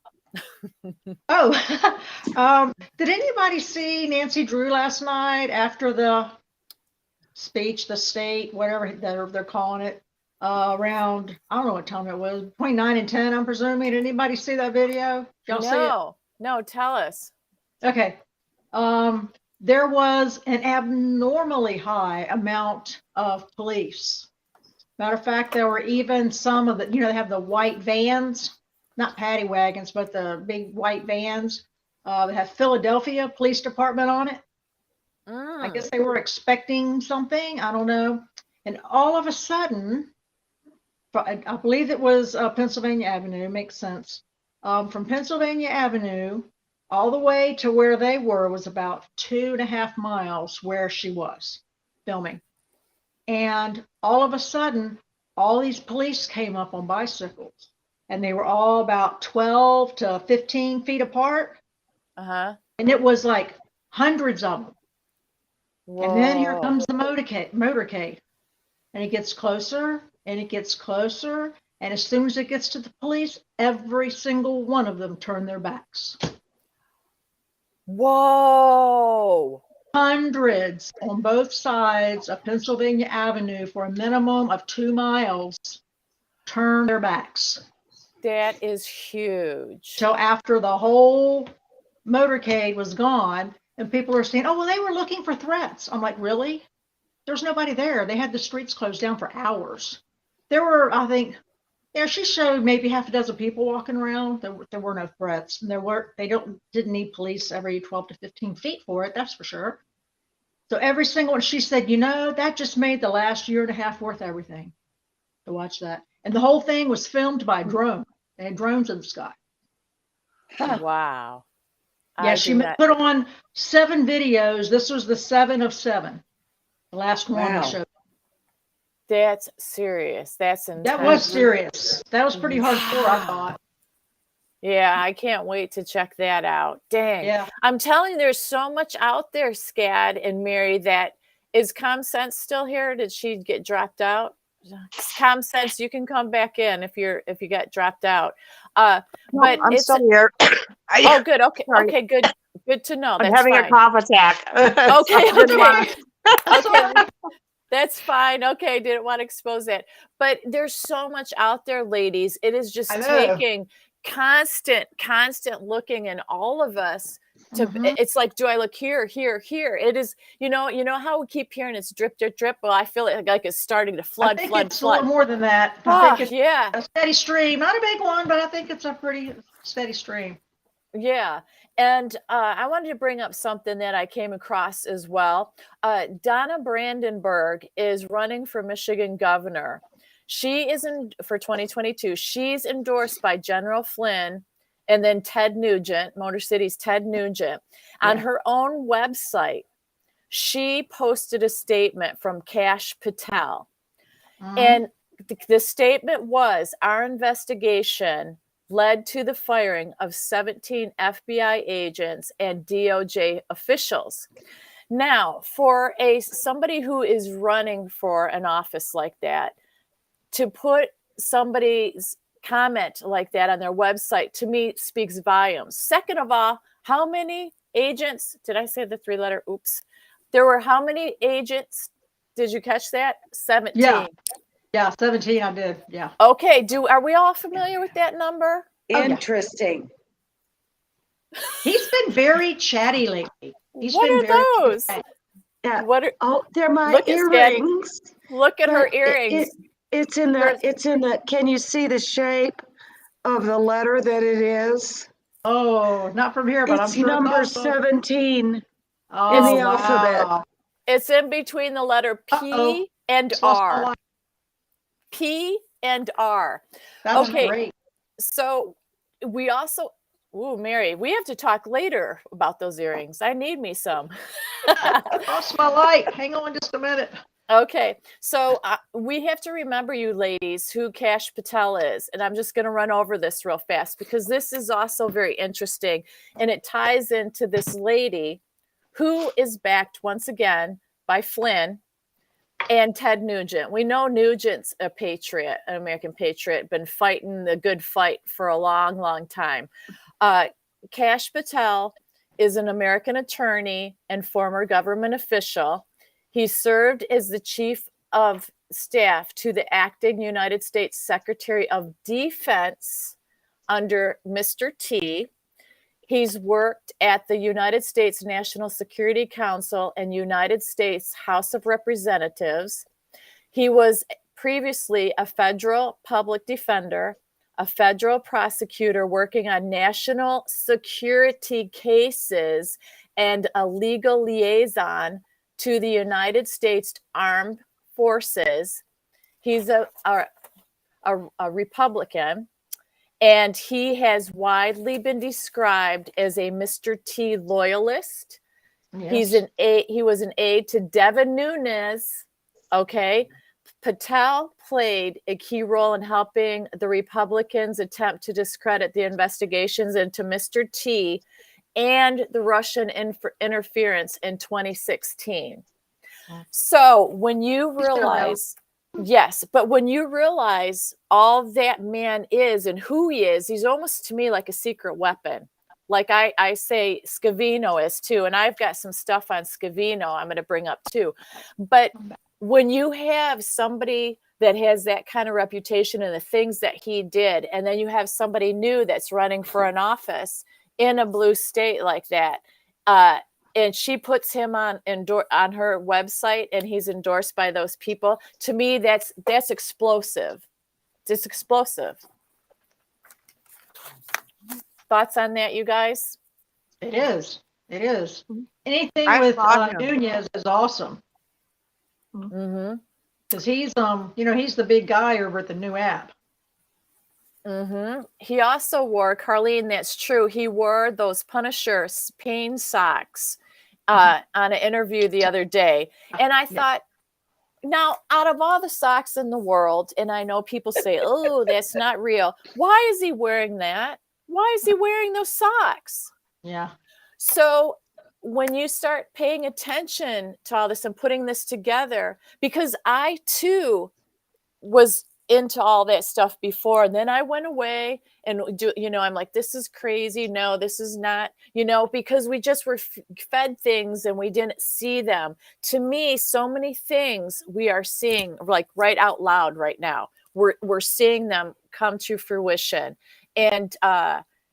Oh, did anybody see Nancy Drew last night after the speech, the state, whatever they're calling it, around, I don't know what time it was, between 9 and 10, I'm presuming. Did anybody see that video? Y'all see it? No, tell us. Okay. There was an abnormally high amount of police. Matter of fact, there were even some of the, they have the white vans, not paddy wagons, but the big white vans. They have Philadelphia Police Department on it. I guess they were expecting something. I don't know. And all of a sudden, I believe it was Pennsylvania Avenue, makes sense. From Pennsylvania Avenue all the way to where they were was about 2.5 miles where she was filming. And all of a sudden, all these police came up on bicycles, and they were all about 12 to 15 feet apart. Uh-huh. And it was like hundreds of them. Whoa. And then here comes the motorcade. And it gets closer and it gets closer. And as soon as it gets to the police, every single one of them turn their backs. Whoa. Hundreds on both sides of Pennsylvania Avenue for a minimum of 2 miles turn their backs. That is huge. So after the whole motorcade was gone, and people are saying, oh, well, they were looking for threats. I'm like, really? There's nobody there. They had the streets closed down for hours. There were, I think, she showed maybe half a dozen people walking around. There were no threats. And didn't need police every 12 to 15 feet for it, that's for sure. So every single one, she said, that just made the last year and a half worth everything to watch that. And the whole thing was filmed by drone. They had drones in the sky. Wow. Yeah, she put on 7 videos. This was the 7 of 7. The last one Wow. I showed. That's serious. That's intense. That was serious. That was pretty hardcore, I thought. Yeah, I can't wait to check that out. Dang. Yeah. I'm telling you, there's so much out there, Scad and Mary, that is ComSense still here? Did she get dropped out? ComSense, you can come back in if you got dropped out. No, But I'm it's still here. oh, good. Okay. Sorry. Okay, good to know. I'm That's having fine. a cough attack. Okay. Okay. That's fine. Okay, didn't want to expose that. But there's so much out there, ladies. It is just I know. taking constant looking in all of us to it's like, do I look here? It is, you know how we keep hearing it's drip. Well, I feel like it's starting to flood. I think it's a little more than that. I Oh, think it's yeah. a steady stream. Not a big one, but I think it's a pretty steady stream. Yeah. And I wanted to bring up something that I came across as well. Donna Brandenburg is running for Michigan governor. She is for 2022. She's endorsed by General Flynn and then Ted Nugent, Motor City's Ted Nugent. On her own website, she posted a statement from Kash Patel. And the statement was, our investigation led to the firing of 17 FBI agents and DOJ officials. Now, for somebody who is running for an office like that, to put somebody's comment like that on their website, to me, speaks volumes. Second of all, how many agents, did I say the 3-letter? Oops. There were how many agents? Did you catch that? 17. Yeah, 17 I did. Yeah. Okay, are we all familiar with that number? Oh, yeah. Interesting. He's been very chatty lately. What are those? Chatty. Yeah. What are, Oh, they're my Look at Stan. earrings. look at her But earrings. It's in the, can you see the shape of the letter that it is? Oh, not from here, but I'm It's sure number it's awesome. 17 Oh, in the wow. alphabet. It's in between the letter P Uh-oh. and Just lost my R. light. P and R. That's Okay. great. So we also, ooh, Mary, we have to talk later about those earrings. I need me some. Lost my light. Hang on just a minute. Okay, so we have to remember, you ladies, who Kash Patel is. And I'm just going to run over this real fast because this is also very interesting. And it ties into this lady who is backed once again by Flynn and Ted Nugent. We know Nugent's a patriot, an American patriot, been fighting the good fight for a long, long time. Kash Patel is an American attorney and former government official. He served as the chief of staff to the acting United States Secretary of Defense under Mr. T. He's worked at the United States National Security Council and United States House of Representatives. He was previously a federal public defender, a federal prosecutor working on national security cases, and a legal liaison to the United States Armed Forces. He's a Republican, and he has widely been described as a Mr. T loyalist. Yes. He was an aide to Devin Nunes. Okay. Patel played a key role in helping the Republicans attempt to discredit the investigations into Mr. T and the Russian interference in 2016. So when you realize, yes, but when you realize all that man is and who he is, he's almost to me like a secret weapon. Like I say Scavino is too, and I've got some stuff on Scavino I'm going to bring up too. But when you have somebody that has that kind of reputation and the things that he did, and then you have somebody new that's running for an office in a blue state like that, and she puts him on her website, and he's endorsed by those people. To me, that's explosive. It's explosive. Thoughts on that, you guys? It is. It is. Anything I with applaud him. Nunez is awesome Mm-hmm. because he's he's the big guy over at the new app. Mm-hmm. He also wore, Carlene, that's true. He wore those Punisher pain socks on an interview the other day. And I thought, now, out of all the socks in the world, and I know people say, oh, that's not real. Why is he wearing that? Why is he wearing those socks? Yeah. So when you start paying attention to all this and putting this together, because I too was into all that stuff before, and then I went away and I'm like, this is crazy. No, this is not, because we just were fed things and we didn't see them. To me, so many things we are seeing like right out loud right now. We're seeing them come to fruition, and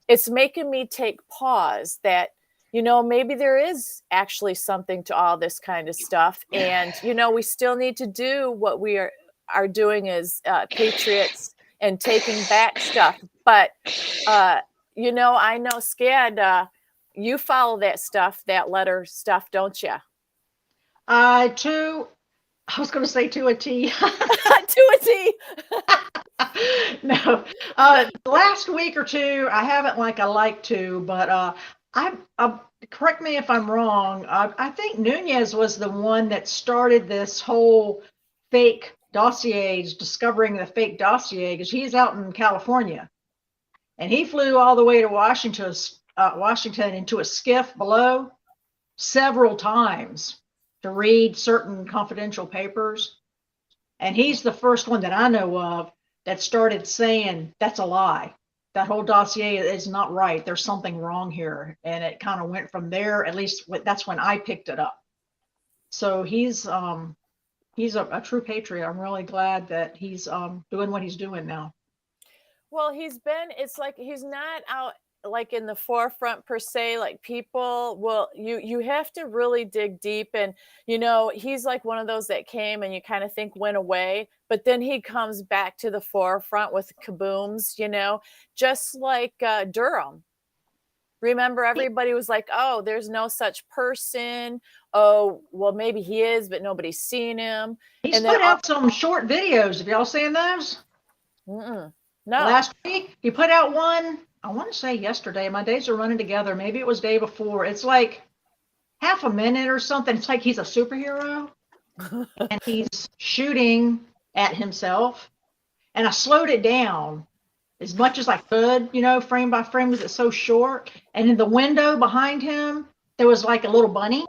it's making me take pause that maybe there is actually something to all this kind of stuff, and we still need to do what we are doing as patriots and taking back stuff. But I know, Scad, you follow that stuff, that letter stuff, don't you? I was going to say to a T. To a T. No, last week or two, I haven't like I like to, but I correct me if I'm wrong. I think Nunez was the one that started this whole fake dossiers, discovering the fake dossier, because he's out in California, and he flew all the way to Washington into a skiff below several times to read certain confidential papers. And he's the first one that I know of that started saying that's a lie. That whole dossier is not right. There's something wrong here. And it kind of went from there. At least that's when I picked it up. So he's a true patriot. I'm really glad that he's doing what he's doing now. Well, it's like he's not out like in the forefront per se, like people will, you have to really dig deep. And, he's like one of those that came and you kind of think went away, but then he comes back to the forefront with kabooms, just like Durham. Remember, everybody was like, oh, there's no such person. Oh, well, maybe he is, but nobody's seen him. He's And put out some short videos. Have y'all seen those? No. Last week, he put out one, I want to say yesterday. My days are running together. Maybe it was day before. It's like half a minute or something. It's like he's a superhero and he's shooting at himself. And I slowed it down as much as I could, frame by frame, because it's so short. And in the window behind him, there was like a little bunny,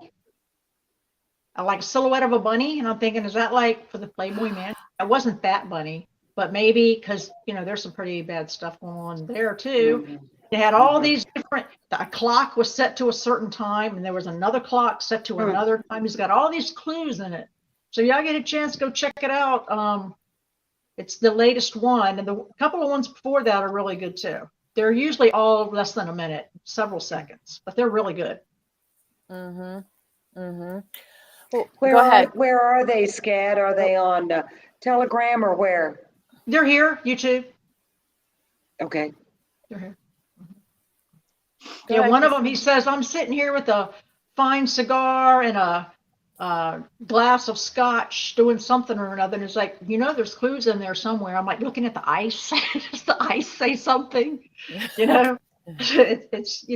like a silhouette of a bunny. And I'm thinking, is that like for the Playboy man? It wasn't that bunny, but maybe because, there's some pretty bad stuff going on there too. Mhm. They had all these different, a clock was set to a certain time and there was another clock set to another time. He's got all these clues in it. So y'all get a chance, go check it out. It's the latest one, and the couple of ones before that are really good too. They're usually all less than a minute, several seconds, but they're really good. Mm-hmm. Mm-hmm. Well, go ahead. Where are they, Scad? Are they on Telegram or where? They're here, YouTube. Okay. They're here. Go Yeah, ahead, one of them, Kristen. he says, I'm sitting here with a fine cigar and a glass of scotch doing something or another. And it's like, there's clues in there somewhere. I'm like looking at the ice. Does the ice say something? It's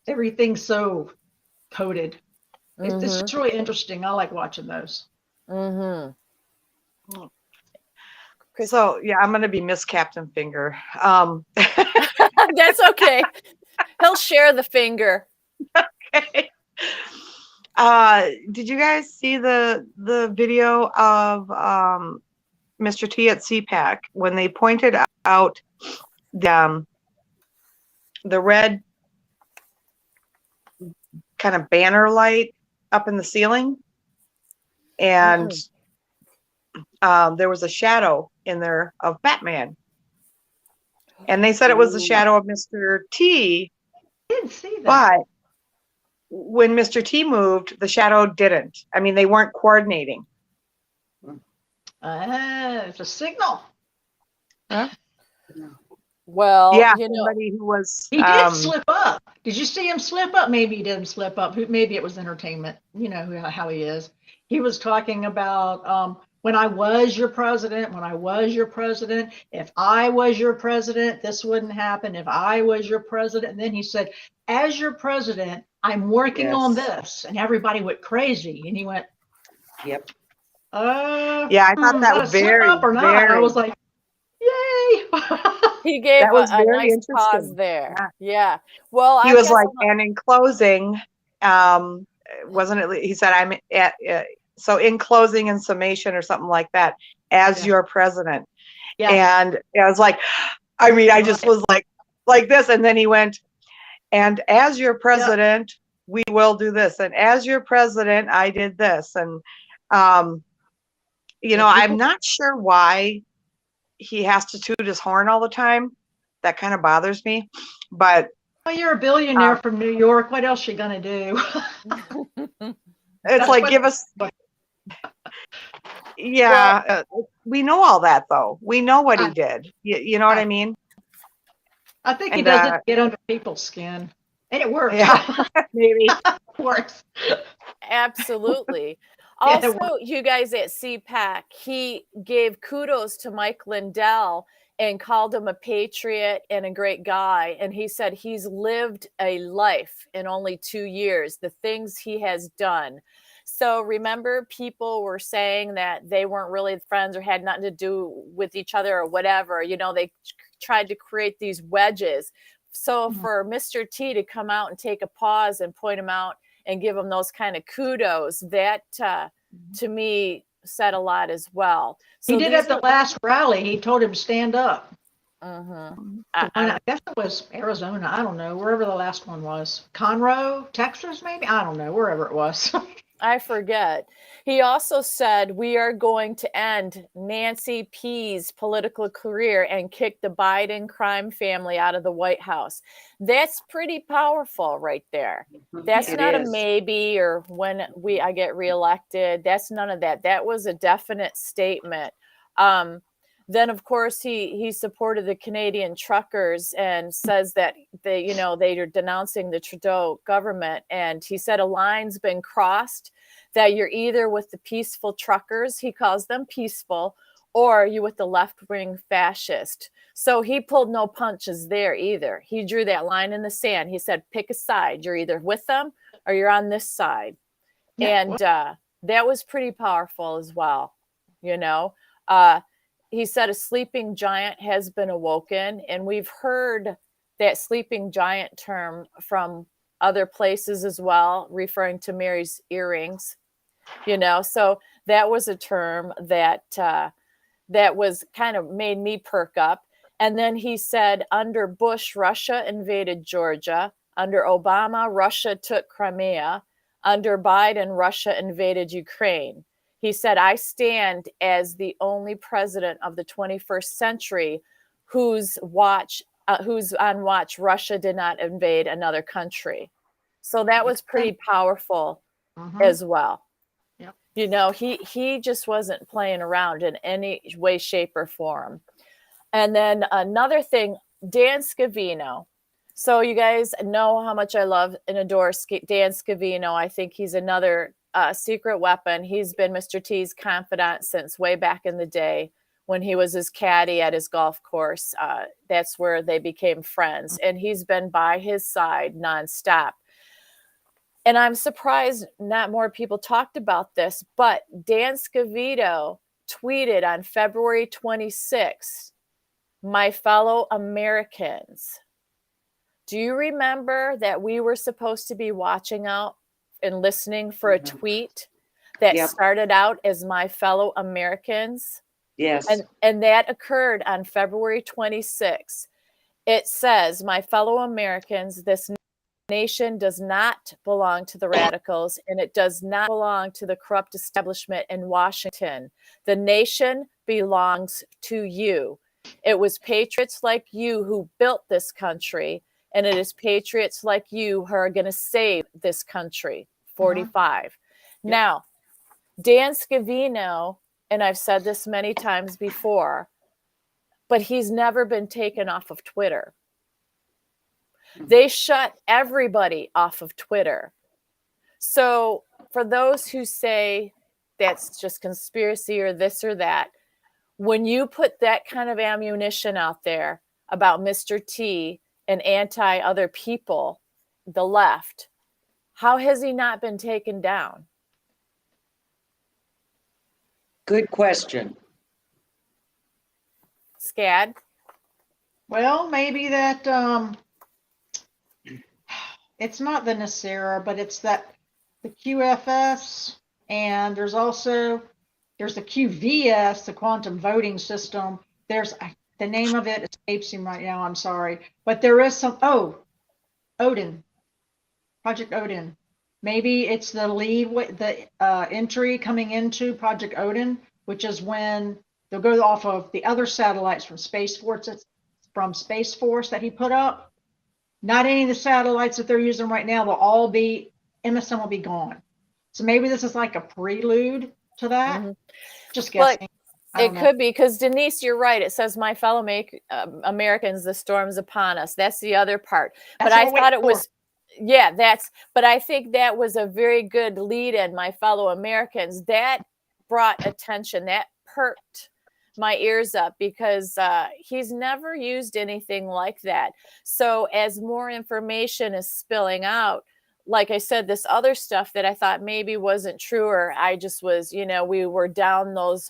everything's so coded. It's just really interesting. I like watching those. Mm-hmm. So yeah, I'm gonna be Miss Captain Finger. That's okay. He'll share the finger. Okay. Did you guys see the video of Mr. T at CPAC when they pointed out the red kind of banner light up in the ceiling, and there was a shadow in there of Batman, and they said it was the shadow of Mr. T. I didn't see that. But when Mr. T moved, the shadow didn't. I mean, they weren't coordinating. It's a signal. Huh? Well, Yeah, somebody who was. He did slip up. Did you see him slip up? Maybe he didn't slip up. Maybe it was entertainment. You know how he is. He was talking about when I was your president, if I was your president, this wouldn't happen. If I was your president. And then he said, as your president, I'm working on this. And everybody went crazy. And he went, Yep. Yeah, I thought that was very, up or not? very. I was like, yay. he gave That was a very nice pause interesting. there. Yeah. Well, He I was guess like, and in closing, wasn't it? He said, I'm at. So in closing and summation or something like that, as your president. Yeah. And I was like, I just was like this. And then he went, and as your president, we will do this. And as your president, I did this. And, I'm not sure why he has to toot his horn all the time. That kind of bothers me. But well, you're a billionaire from New York. What else you gonna do? it's like, give us. Yeah, we know all that though. We know what he did. You know what I mean? I think he does it to get under people's skin, and it works. Yeah, maybe it works. Absolutely. Yeah, Also, you guys at CPAC, he gave kudos to Mike Lindell and called him a patriot and a great guy. And he said he's lived a life in only 2 years, the things he has done. So remember, people were saying that they weren't really friends or had nothing to do with each other or whatever. They tried to create these wedges. So for Mr. T to come out and take a pause and point him out and give him those kind of kudos, that to me said a lot as well. So He did these at the last rally. He told him to stand up. Mhm. I guess it was Arizona. I don't know, wherever the last one was. Conroe, Texas, maybe? I don't know, wherever it was. I forget. He also said, we are going to end Nancy P's political career and kick the Biden crime family out of the White House. That's pretty powerful right there. That's It not a is. maybe or when I get reelected. That's none of that. That was a definite statement. Then of course he supported the Canadian truckers and says that they are denouncing the Trudeau government, and he said a line's been crossed, that you're either with the peaceful truckers, he calls them peaceful, or you with the left-wing fascist. So he pulled no punches there either. He drew that line in the sand. He said, pick a side. You're either with them or you're on this side. Yeah, And that was pretty powerful as well. He said a sleeping giant has been awoken, and we've heard that sleeping giant term from other places as well, referring to Mary's earrings. So that was a term that was kind of made me perk up. And then he said, under Bush, Russia invaded Georgia. Under Obama, Russia took Crimea. Under Biden, Russia invaded Ukraine. He said, I stand as the only president of the 21st century who's on watch Russia did not invade another country. So that was pretty powerful as well. Yep. He just wasn't playing around in any way, shape, or form. And then another thing, Dan Scavino. So you guys know how much I love and adore Dan Scavino. I think he's another secret weapon. He's been Mr. T's confidant since way back in the day when he was his caddy at his golf course. That's where they became friends. And he's been by his side nonstop. And I'm surprised not more people talked about this, but Dan Scavino tweeted on February 26th, my fellow Americans, do you remember that we were supposed to be watching out and listening for a tweet that started out as my fellow Americans? Yes. And that occurred on February 26th. It says, my fellow Americans, this nation does not belong to the radicals, and it does not belong to the corrupt establishment in Washington. The nation belongs to you. It was patriots like you who built this country, and it is patriots like you who are going to save this country. 45. Now, Dan Scavino, and I've said this many times before, but he's never been taken off of Twitter. They shut everybody off of Twitter. So for those who say that's just conspiracy or this or that, when you put that kind of ammunition out there about Mr. T and anti-other people, the left, how has he not been taken down? Good question. Scad? Well, maybe that it's not the NESARA, but it's the QFS, and there's the QVS, the quantum voting system. There's the name of it escapes him right now. I'm sorry, but there is some. Odin, Project Odin. Maybe it's the entry coming into Project Odin, which is when they'll go off of the other satellites from Space Force that he put up. Not any of the satellites that they're using right now. MSM will be gone. So maybe this is like a prelude to that. Mm-hmm. Just guessing. It could be, because Denise, you're right. It says, my fellow Americans, the storm's upon us. That's the other part. But I thought it was, but I think that was a very good lead in, my fellow Americans. That brought attention. That perked my ears up, because he's never used anything like that. So as more information is spilling out, like I said, this other stuff that I thought maybe wasn't true, or I just was, we were down those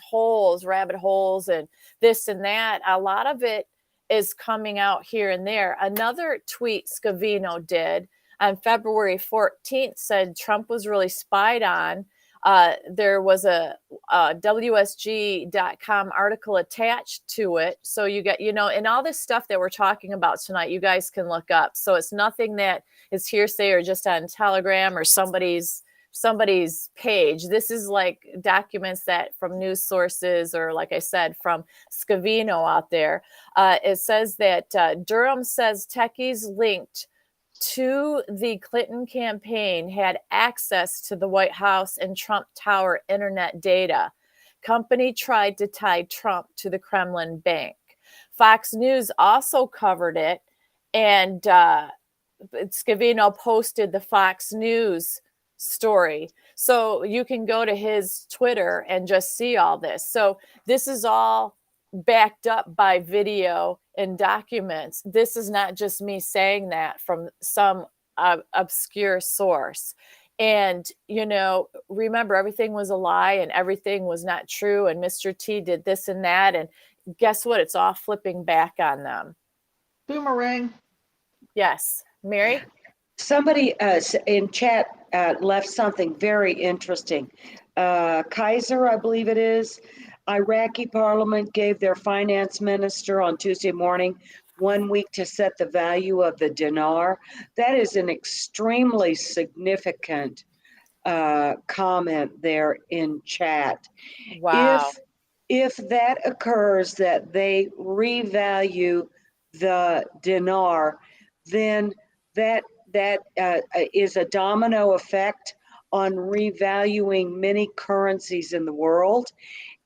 rabbit holes and this and that. A lot of it is coming out here and there. Another tweet Scavino did on February 14th said Trump was really spied on. There was a WSG.com article attached to it. So you get, and all this stuff that we're talking about tonight, you guys can look up. So it's nothing that is hearsay or just on Telegram or somebody's page. This is like documents that from news sources, or like I said, from Scavino out there. It says that Durham says techies linked to the Clinton campaign had access to the White House and Trump Tower internet data. Company tried to tie Trump to the Kremlin bank. Fox News also covered it, and Scavino posted the Fox News story. So you can go to his Twitter and just see all this. So this is all backed up by video and documents. This is not just me saying that from some obscure source. And, remember, everything was a lie and everything was not true. And Mr. T did this and that. And guess what? It's all flipping back on them. Boomerang. Yes. Mary? Somebody in chat left something very interesting. Kaiser, I believe it is, Iraqi parliament gave their finance minister on Tuesday morning 1 week to set the value of the dinar. That is an extremely significant comment there in chat. Wow. If that occurs, that they revalue the dinar, then that is a domino effect on revaluing many currencies in the world.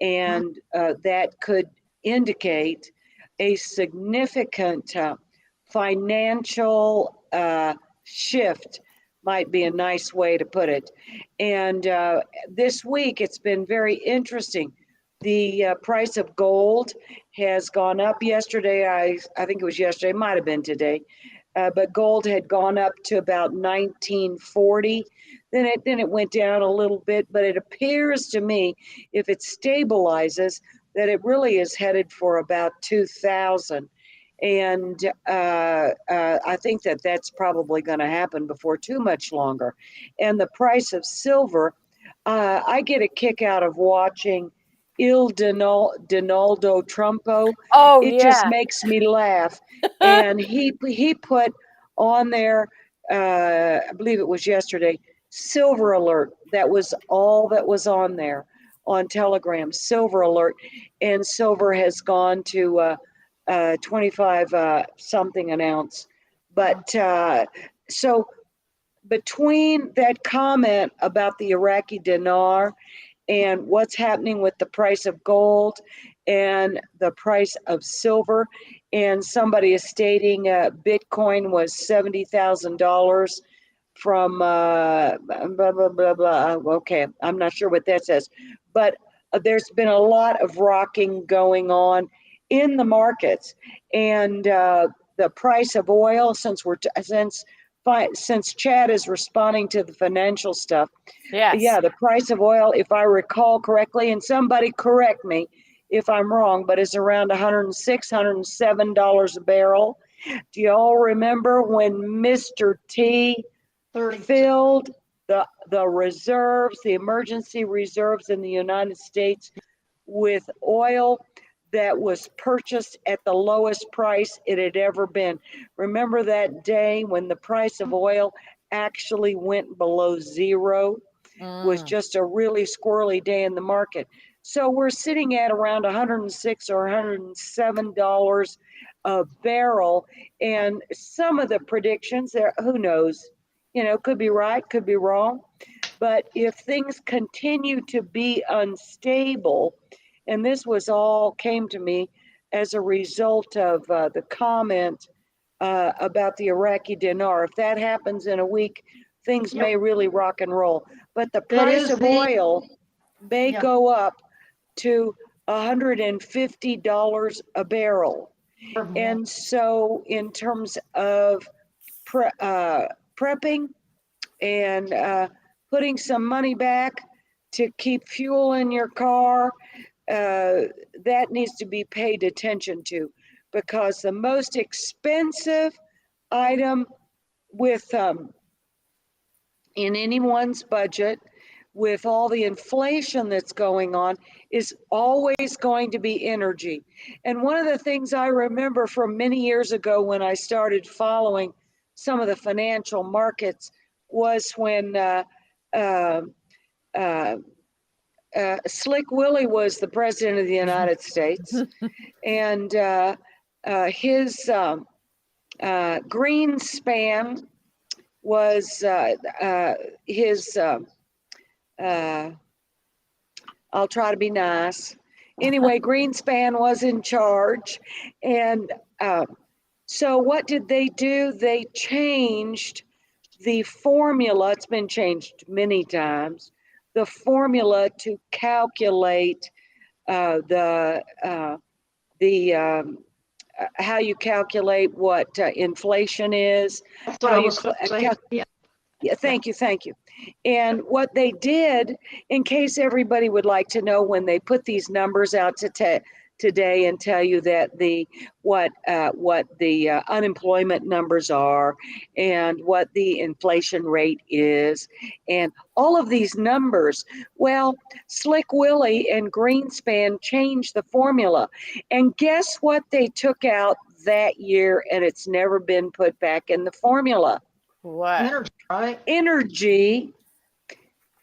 And that could indicate a significant financial shift, might be a nice way to put it. And this week, it's been very interesting. The price of gold has gone up yesterday. I think it was yesterday, it might have been today. But gold had gone up to about 1940. Then it went down a little bit, but it appears to me, if it stabilizes, that it really is headed for about 2000. And I think that that's probably going to happen before too much longer. And the price of silver, I get a kick out of watching Donaldo Trumpo. Oh, it yeah. just makes me laugh. And he put on there, I believe it was yesterday, silver alert. That was all that was on there on Telegram, silver alert. And silver has gone to 25 something an ounce. But so between that comment about the Iraqi dinar and what's happening with the price of gold and the price of silver, and somebody is stating Bitcoin was $70,000 from blah, blah, blah, blah. Okay, I'm not sure what that says. But there's been a lot of rocking going on in the markets. And the price of oil, since Chad is responding to the financial stuff. Yes. Yeah, the price of oil, if I recall correctly, and somebody correct me if I'm wrong, but it's around $106, $107 a barrel. Do you all remember when Mr. T 32. filled the reserves, the emergency reserves in the United States with oil that was purchased at the lowest price it had ever been? Remember that day when the price of oil actually went below zero? Was just a really squirrely day in the market. So we're sitting at around $106 or $107 a barrel. And some of the predictions there, who knows, could be right, could be wrong. But if things continue to be unstable, and this came to me as a result of the comment about the Iraqi dinar. If that happens in a week, things may really rock and roll. But the price of oil may go up to $150 a barrel. And so in terms of prepping and putting some money back to keep fuel in your car, that needs to be paid attention to, because the most expensive item with in anyone's budget with all the inflation that's going on is always going to be energy. And one of the things I remember from many years ago when I started following some of the financial markets was when Slick Willie was the president of the United States, and his Greenspan was his. I'll try to be nice. Anyway, Greenspan was in charge, and so what did they do? They changed the formula. It's been changed many times. The formula to calculate how you calculate what inflation is. That's what I was going to say. Yeah, thank you. And what they did, in case everybody would like to know, when they put these numbers out today and tell you that what the unemployment numbers are and what the inflation rate is and all of these numbers, well, Slick Willie and Greenspan changed the formula, and guess what they took out that year, and it's never been put back in the formula? What? Energy, right? Energy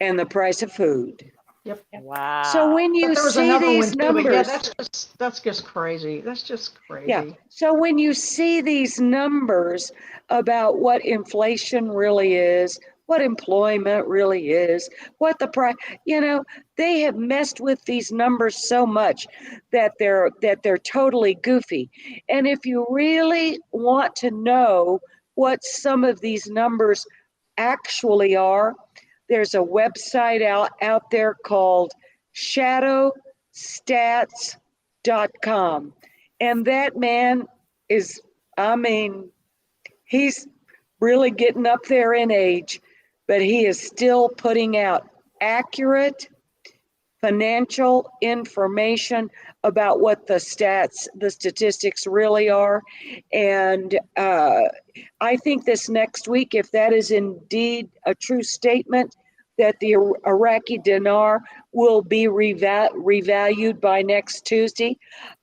and the price of food. Yep. Wow. So when you There was see another these one too, but yeah, numbers, that's just crazy. That's just crazy. yeah. So when you see these numbers about what inflation really is, what employment really is, what the price, they have messed with these numbers so much that they're totally goofy. And if you really want to know what some of these numbers actually are, there's a website out there called shadowstats.com. And that man is, he's really getting up there in age, but he is still putting out accurate financial information about what the statistics really are. And I think this next week, if that is indeed a true statement, that the Iraqi dinar will be revalued by next Tuesday.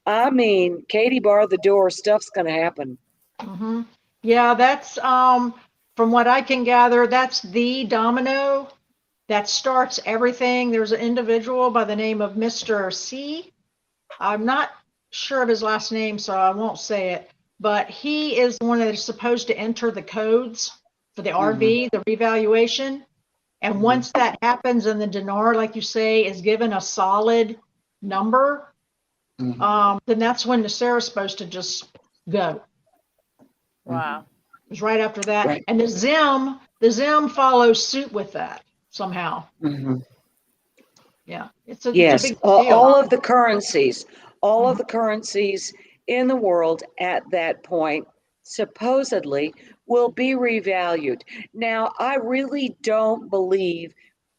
Katie, bar the door, stuff's going to happen. Mm-hmm. Yeah, that's from what I can gather, that's the domino that starts everything. There's an individual by the name of Mr. C. I'm not sure of his last name, so I won't say it, but he is the one that is supposed to enter the codes for the RV, the revaluation. And once that happens and the dinar, like you say, is given a solid number, then that's when the Sarah's supposed to just go. Wow. It was right after that. Right. And the Zim follows suit with that somehow. Yeah. It's a big deal. All of the currencies in the world at that point supposedly will be revalued. Now, I really don't believe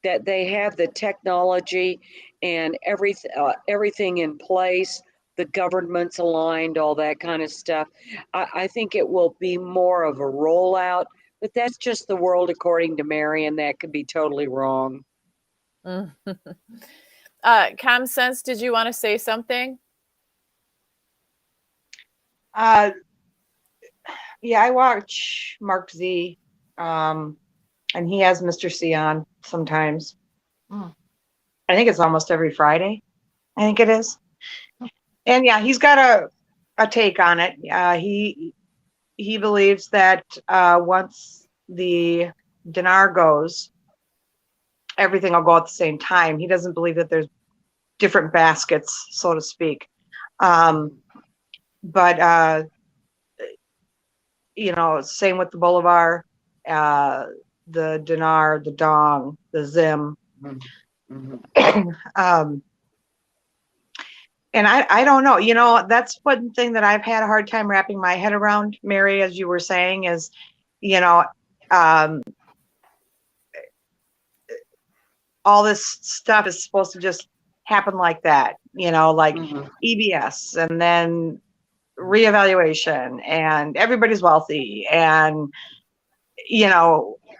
that they have the technology and everything in place, the government's aligned, all that kind of stuff. I think it will be more of a rollout, but that's just the world according to Mary, and that could be totally wrong. Common Sense, did you want to say something? Yeah, I watch Mark Z, and he has Mr. C on sometimes. I think it's almost every Friday. I think it is. And yeah, he's got a take on it. He believes that once the dinar goes, everything will go at the same time. He doesn't believe that there's different baskets, so to speak. But same with the bolivar, the dinar, the dong, the zim. And I don't know, that's one thing that I've had a hard time wrapping my head around, Mary, as you were saying, is, all this stuff is supposed to just happen like that, like EBS, and then reevaluation, and everybody's wealthy, and,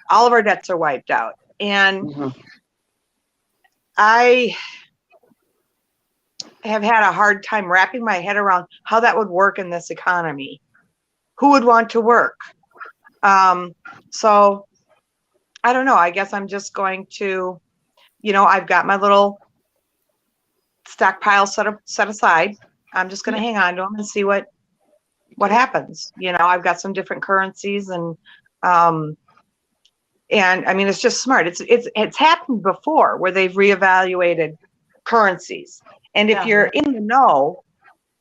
all of our debts are wiped out. And I have had a hard time wrapping my head around how that would work in this economy. Who would want to work? So I don't know. I guess I'm just going to, I've got my little stockpile set aside. I'm just going to hang on to them and see what happens. I've got some different currencies and I mean, it's just smart. It's happened before where they've reevaluated currencies. And if you're in the know,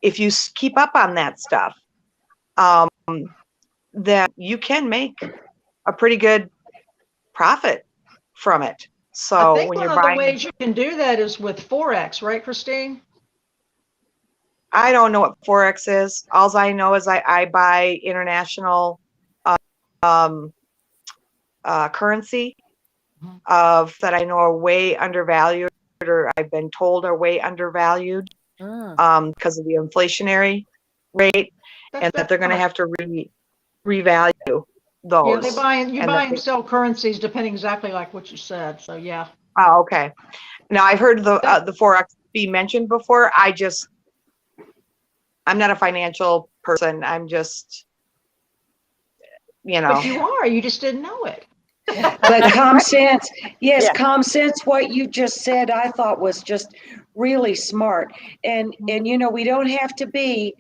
if you keep up on that stuff, then you can make a pretty good profit from it. So I think when one you're of the buying, ways you can do that is with Forex, right, Christine? I don't know what Forex is. All I know is I buy international currency that I know are way undervalued, or I've been told are way undervalued because of the inflationary rate, and that they're going to have to revalue those. Yeah, you buy and sell currencies depending exactly like what you said. So yeah. Oh, okay. Now I've heard the Forex be mentioned before. I'm not a financial person. I'm just, But you are. You just didn't know it. But common sense, yes, Yeah. common sense, what you just said, I thought was just really smart. And we don't have to be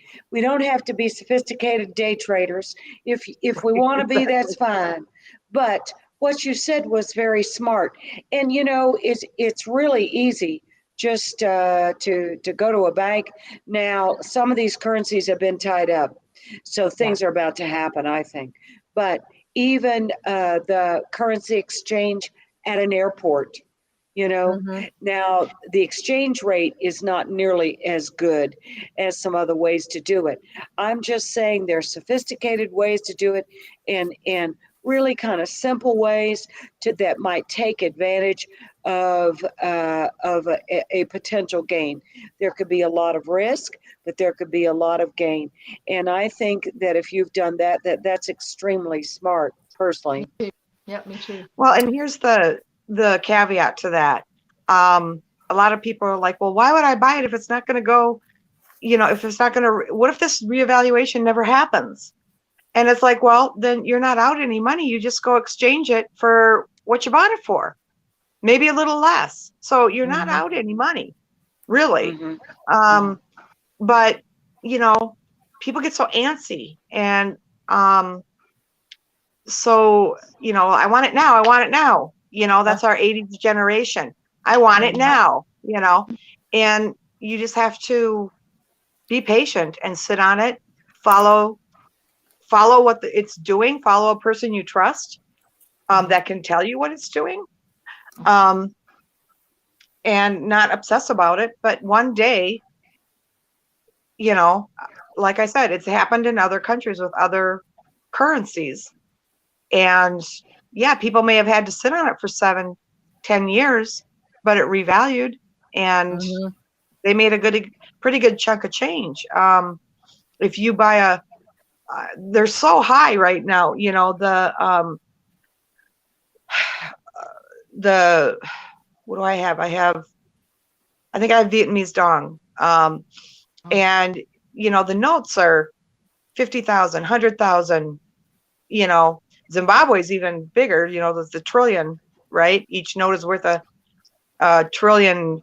sophisticated day traders. If we want to be, that's fine. But what you said was very smart. And it's really easy just to go to a bank. Now, some of these currencies have been tied up, so things are about to happen, I think. But even the currency exchange at an airport, now the exchange rate is not nearly as good as some other ways to do it. I'm just saying there's sophisticated ways to do it, and really kind of simple ways that might take advantage of a potential gain. There could be a lot of risk, but there could be a lot of gain. And I think that if you've done that's extremely smart, personally. Yeah, me too. Well, and here's the caveat to that. A lot of people are like, well, why would I buy it if it's not going to go, if it's not going to, what if this reevaluation never happens? And it's like, well, then you're not out any money. You just go exchange it for what you bought it for, maybe a little less. So you're not out any money, really. But, people get so antsy, and so, I want it now. I want it now. That's our 80s generation. I want it now, and you just have to be patient and sit on it, follow what it's doing, follow a person you trust that can tell you what it's doing, and not obsess about it. But one day, like I said, it's happened in other countries with other currencies. And yeah, people may have had to sit on it for 7-10 years, but it revalued, and they made a pretty good chunk of change. If you buy they're so high right now, what do I have? I think I have Vietnamese dong. And the notes are 50,000, 100,000, Zimbabwe's even bigger, the trillion, right? Each note is worth a trillion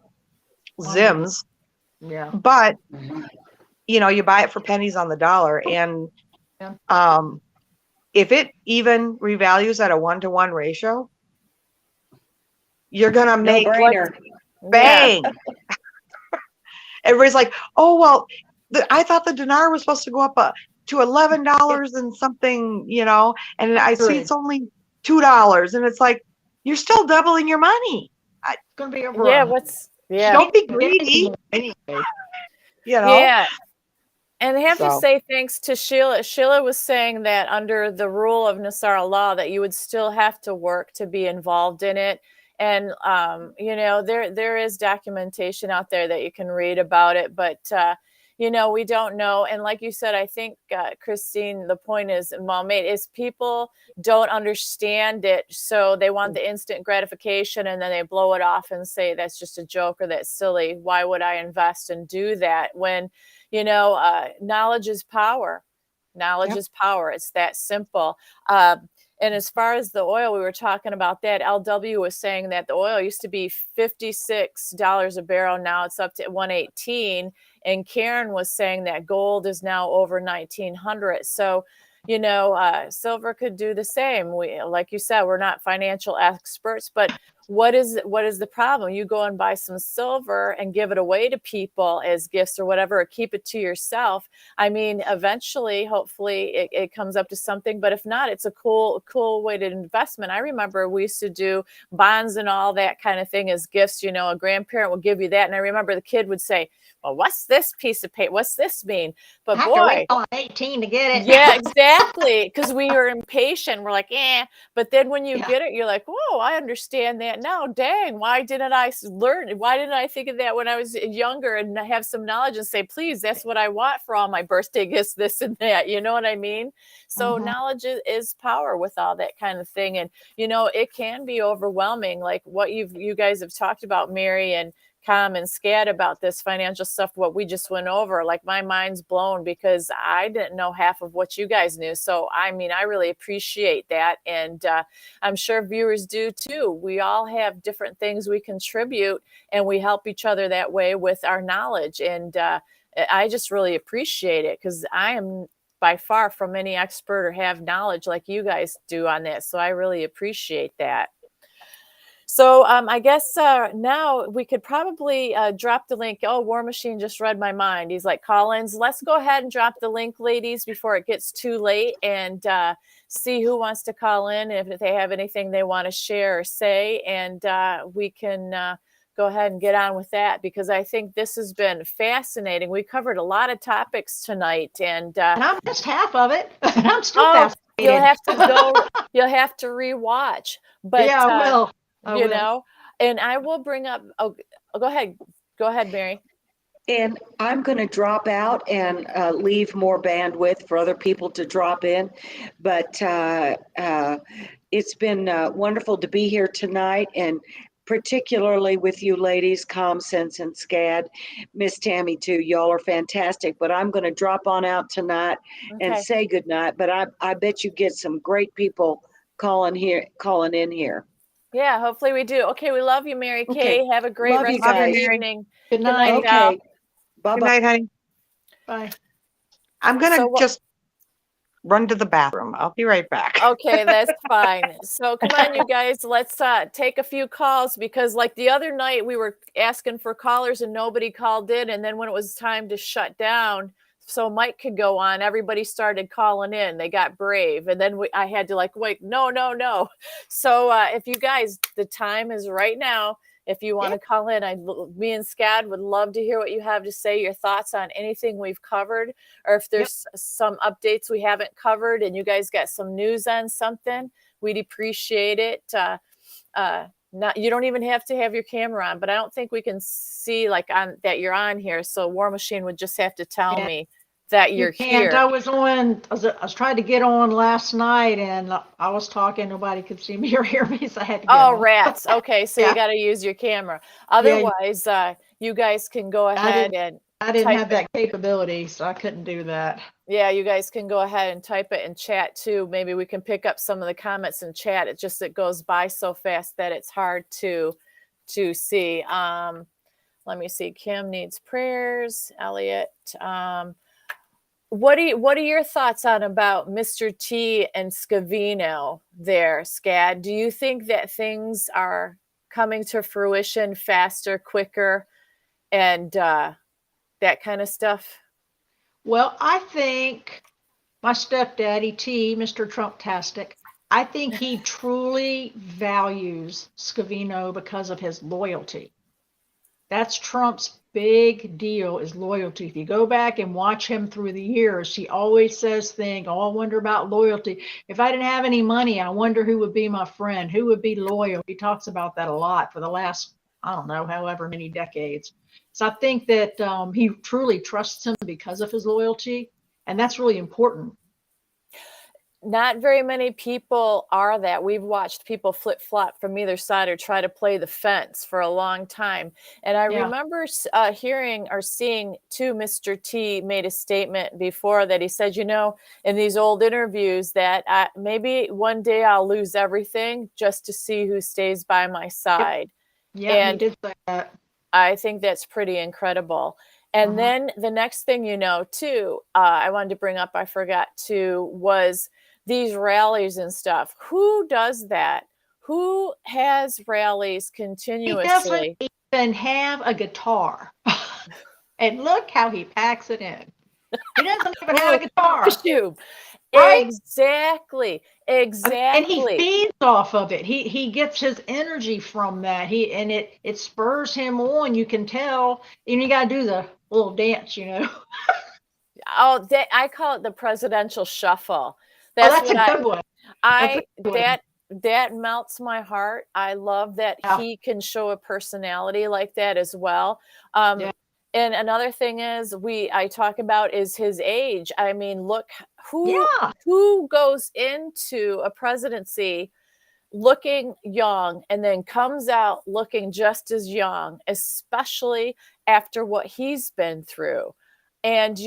Zims. Yeah. But, you buy it for pennies on the dollar. And if it even revalues at a 1-to-1 ratio, you're going to make bang. Everybody's like, oh, well, I thought the dinar was supposed to go up to $11 and something, and I see it's only $2, and it's like, you're still doubling your money. It's going to be over. Don't be greedy. Yeah. And I have to say thanks to Sheila. Sheila was saying that under the rule of Nasara law that you would still have to work to be involved in it. And, there is documentation out there that you can read about it. But, we don't know. And like you said, I think, Christine, the point is well made, is people don't understand it. So they want the instant gratification and then they blow it off and say, that's just a joke or that's silly. Why would I invest and do that when, knowledge is power. Knowledge is power. It's that simple. And as far as the oil, we were talking about that. LW was saying that the oil used to be $56 a barrel. Now it's up to 118. And Karen was saying that gold is now over 1900. So, silver could do the same. We, like you said, we're not financial experts, but what is the problem? You go and buy some silver and give it away to people as gifts or whatever, or keep it to yourself. I mean, eventually, hopefully it comes up to something, but if not, it's a cool way to investment. I remember we used to do bonds and all that kind of thing as gifts. A grandparent will give you that. And I remember the kid would say, well, what's this piece of paper? What's this mean? But I have to wait till I'm 18 to get it. Yeah, exactly. Because we are impatient. We're like, But then when you get it, you're like, whoa, I understand that now. Dang, why didn't I learn? Why didn't I think of that when I was younger and have some knowledge and say, please, that's what I want for all my birthday gifts, this and that. You know what I mean? So knowledge is power with all that kind of thing. And, it can be overwhelming. Like what you guys have talked about, Mary and Com and Scad, about this financial stuff, what we just went over. Like my mind's blown because I didn't know half of what you guys knew. So, I mean, I really appreciate that. And I'm sure viewers do too. We all have different things we contribute and we help each other that way with our knowledge. And I just really appreciate it because I am by far from any expert or have knowledge like you guys do on that. So I really appreciate that. So I guess now we could probably drop the link. Oh, War Machine just read my mind. He's like, Collins, let's go ahead and drop the link, ladies, before it gets too late and see who wants to call in and if they have anything they want to share or say. And we can go ahead and get on with that because I think this has been fascinating. We covered a lot of topics tonight. And I missed half of it. I'm still fascinated. You'll have to go. You'll have to rewatch. But yeah, I will. And I will bring up, go ahead, Mary. And I'm going to drop out and leave more bandwidth for other people to drop in. But it's been wonderful to be here tonight, and particularly with you ladies, Com Sense and Scad, Miss Tammy too. Y'all are fantastic. But I'm going to drop on out tonight and say goodnight. But I bet you get some great people calling in here. Yeah, hopefully we do. Okay, we love you, Mary Kay. Have a great rest of your evening. Good night. Okay. Bye-bye. Good night, honey. Bye. I'm going to just run to the bathroom. I'll be right back. Okay, that's fine. So come on, you guys. Let's take a few calls because like the other night we were asking for callers and nobody called in. And then when it was time to shut down, so Mike could go on, everybody started calling in. They got brave. And then I had to wait, no. So if you guys, the time is right now. If you want to call in, me and Scad would love to hear what you have to say, your thoughts on anything we've covered, or if there's some updates we haven't covered and you guys got some news on something, we'd appreciate it. You don't even have to have your camera on, but I don't think we can see that you're on here. So War Machine would just have to tell me that you're here. I was trying to get on last night and I was talking. Nobody could see me or hear me. So I had to get on. Rats. Okay. So you got to use your camera. Otherwise, you guys can go ahead and I didn't have that capability, so I couldn't do that. Yeah, you guys can go ahead and type it in chat too. Maybe we can pick up some of the comments in chat. It goes by so fast that it's hard to see. Let me see. Kim needs prayers. Elliot. What are your thoughts about Mr. T and Scavino there, Scad? Do you think that things are coming to fruition faster, quicker, and that kind of stuff? Well, I think my stepdaddy, T, Mr. Trump-tastic, I think he truly values Scavino because of his loyalty. That's Trump's big deal, is loyalty. If you go back and watch him through the years, he always says things, I wonder about loyalty. If I didn't have any money, I wonder who would be my friend, who would be loyal. He talks about that a lot for the last I don't know, however many decades. So I think that he truly trusts him because of his loyalty, and that's really important. Not very many people are that. We've watched people flip-flop from either side or try to play the fence for a long time. And I Yeah. remember hearing or seeing too, Mr. T made a statement before that he said, in these old interviews that maybe one day I'll lose everything just to see who stays by my side. Yeah, And he did say that. I think that's pretty incredible. And then the next thing too, I wanted to bring up, I forgot to, was these rallies and stuff. Who does that? Who has rallies He continuously? doesn't even have a guitar. And look how he packs it in. He doesn't even have a guitar. Issue. Right? Exactly. And he feeds off of it. He gets his energy from that. It spurs him on. You can tell. And you got to do the little dance, Oh, I call it the presidential shuffle. That's a good one. That melts my heart. I love that he can show a personality like that as well. And another thing is I talk about is his age. I mean, look who goes into a presidency looking young and then comes out looking just as young, especially after what he's been through. And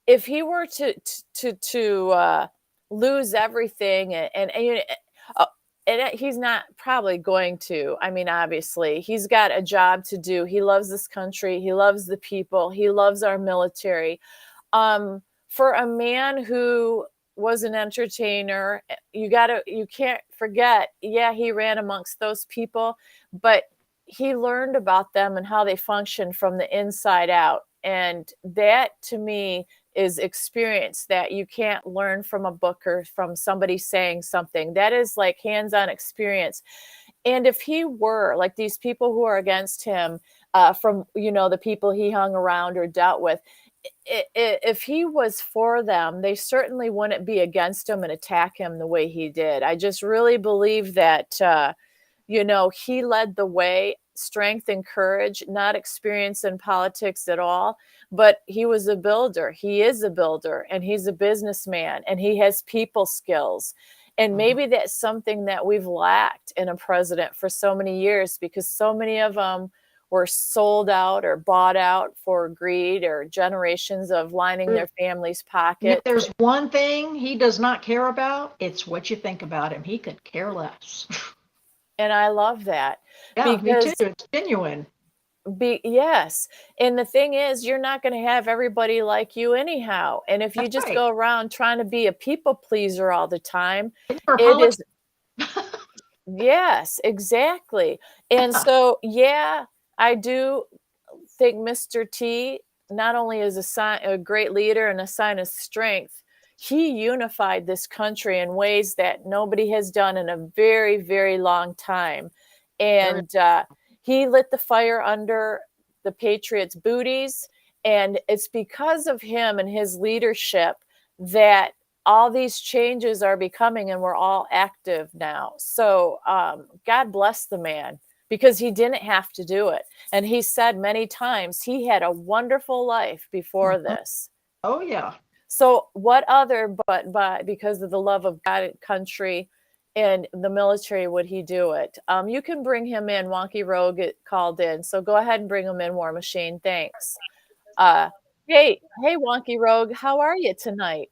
if he were to lose everything and he's not probably going to. I mean, obviously, he's got a job to do. He loves this country. He loves the people. He loves our military. For a man who was an entertainer, you can't forget, he ran amongst those people, but he learned about them and how they function from the inside out. And that, to me, is experience that you can't learn from a book or from somebody saying something. That is like hands-on experience. And if he were like these people who are against him, from the people he hung around or dealt with, if he was for them, they certainly wouldn't be against him and attack him the way he did. I just really believe that he led the way, strength and courage, not experience in politics at all, but he was a builder. He is a builder, and he's a businessman, and he has people skills. And maybe that's something that we've lacked in a president for so many years, because so many of them were sold out or bought out for greed or generations of lining their family's pocket. If there's one thing he does not care about, it's what you think about him. He could care less. And I love that. Yeah, me too. It's genuine. Yes. And the thing is, you're not going to have everybody like you anyhow. And if you just go around trying to be a people pleaser all the time, it is. Yes, exactly. And so, I do think Mr. T not only is a great leader and a sign of strength, he unified this country in ways that nobody has done in a very, very long time. And he lit the fire under the Patriots' booties. And it's because of him and his leadership that all these changes are becoming, and we're all active now. So God bless the man, because he didn't have to do it. And he said many times he had a wonderful life before this. Oh, yeah. So what other but because of the love of God, country, and the military would he do it? You can bring him in. Wonky Rogue called in. So go ahead and bring him in, War Machine. Thanks. Hey, Wonky Rogue, how are you tonight?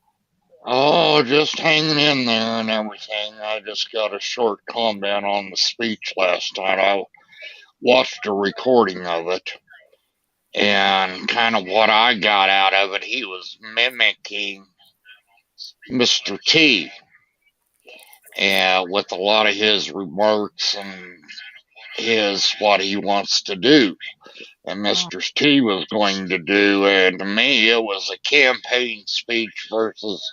Oh, just hanging in there and everything. I just got a short comment on the speech last night. I watched a recording of it, and kind of what I got out of it, he was mimicking Mr. T, and with a lot of his remarks and what he wants to do. And Mr. T was going to do, and to me, it was a campaign speech versus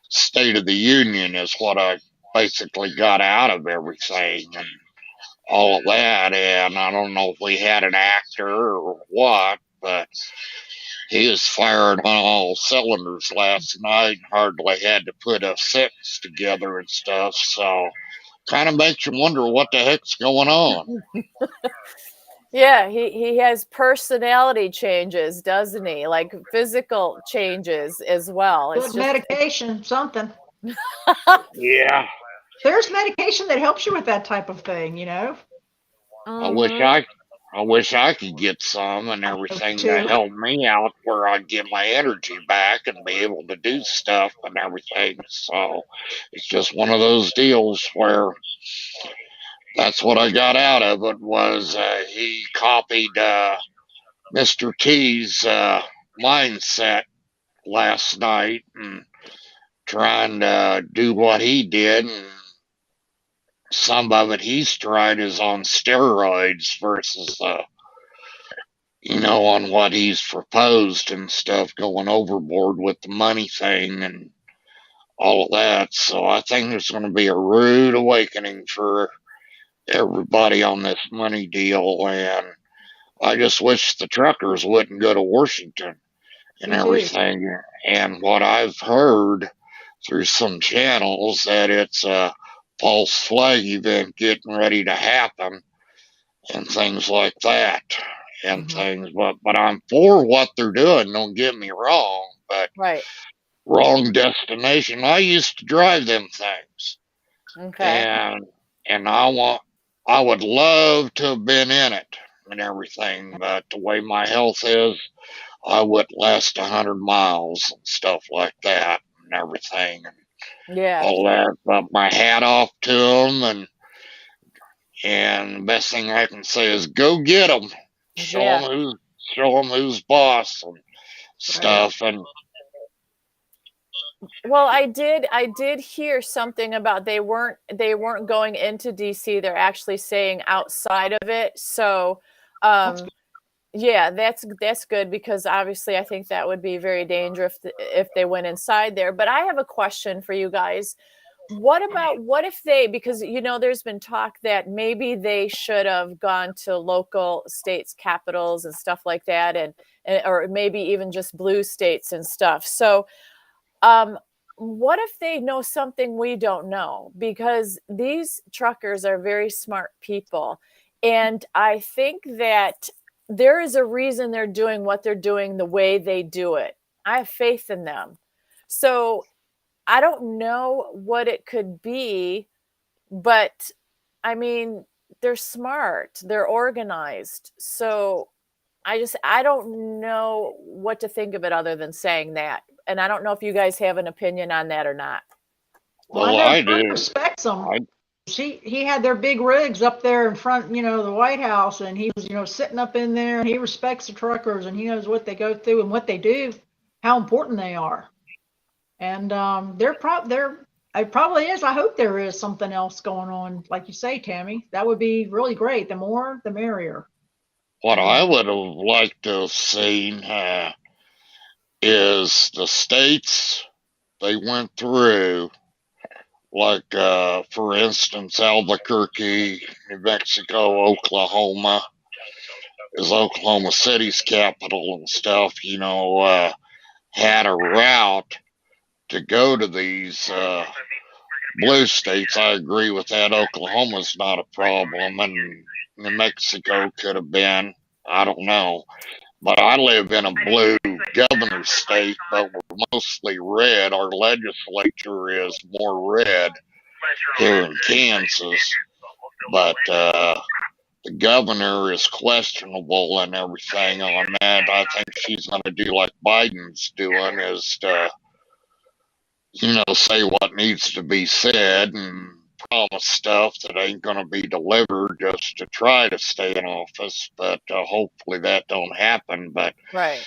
State of the Union is what I basically got out of everything and all of that. And I don't know if we had an actor or what, but he was firing on all cylinders last night and hardly had to put a sentence together and stuff. So kind of makes you wonder what the heck's going on. Yeah, he has personality changes, doesn't he? Like physical changes as well. It's Good just medication, something. Yeah, There's medication that helps you with that type of thing, you know. I wish I could get some and everything to Too. help me out where I'd get my energy back and be able to do stuff and everything. So it's just one of those deals where that's what I got out of it was he copied Mr. T's mindset last night and trying to do what he did. And some of it he's tried is on steroids versus, on what he's proposed and stuff, going overboard with the money thing and all of that. So I think there's going to be a rude awakening for everybody on this money deal. And I just wish the truckers wouldn't go to Washington and Me too. everything. And what I've heard through some channels that it's a false flag event getting ready to happen and things like that and things. But I'm for what they're doing. Don't get me wrong, but right. wrong destination. I used to drive them things, Okay. and I would love to have been in it and everything, but the way my health is, I wouldn't last 100 miles and stuff like that and everything and Yeah. all that. But my hat off to them, and the best thing I can say is go get them, show them who's boss and stuff. And well, I did hear something about they weren't going into DC. They're actually saying outside of it. So yeah, that's good because obviously I think that would be very dangerous if they went inside there. But I have a question for you guys. What if they, because there's been talk that maybe they should have gone to local states capitals and stuff like that, and or maybe even just blue states and stuff. So what if they know something we don't know? Because these truckers are very smart people. And I think that there is a reason they're doing what they're doing the way they do it. I have faith in them. So I don't know what it could be, but I mean, they're smart, they're organized. So I don't know what to think of it other than saying that. And I don't know if you guys have an opinion on that or not. Well, I Trump do. respects them. He had their big rigs up there in front, the White House, and he was, sitting up in there, and he respects the truckers, and he knows what they go through and what they do, how important they are. And it probably is. I hope there is something else going on, like you say, Tammy. That would be really great. The more, the merrier. What I would have liked to have seen is the states they went through, like, for instance, Albuquerque, New Mexico, Oklahoma, is Oklahoma City's capital and stuff, had a route to go to these blue states. I agree with that. Oklahoma's not a problem, and New Mexico could have been. I don't know. But I live in a blue governor state, but we're mostly red. Our legislature is more red here in Kansas. But the governor is questionable and everything on that. I think she's going to do like Biden's doing, is to, say what needs to be said and promise stuff that ain't going to be delivered just to try to stay in office. But hopefully that don't happen. But right.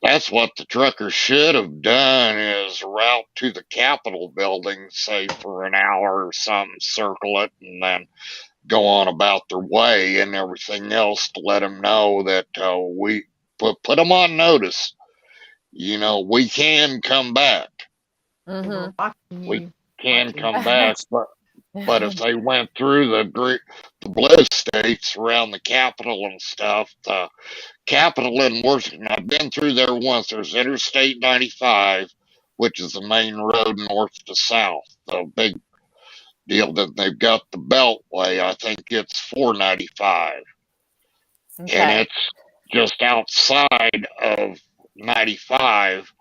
That's what the truckers should have done, is route to the Capitol building, say for an hour or something, circle it, and then go on about their way and everything else to let them know that we put them on notice. We can come back. Mm-hmm. We can come back, but if they went through the blue states around the Capitol and stuff, the Capitol in Washington, I've been through there once. There's Interstate 95, which is the main road north to south, the big deal that they've got the Beltway. I think it's 495, and Okay. it's just outside of 95,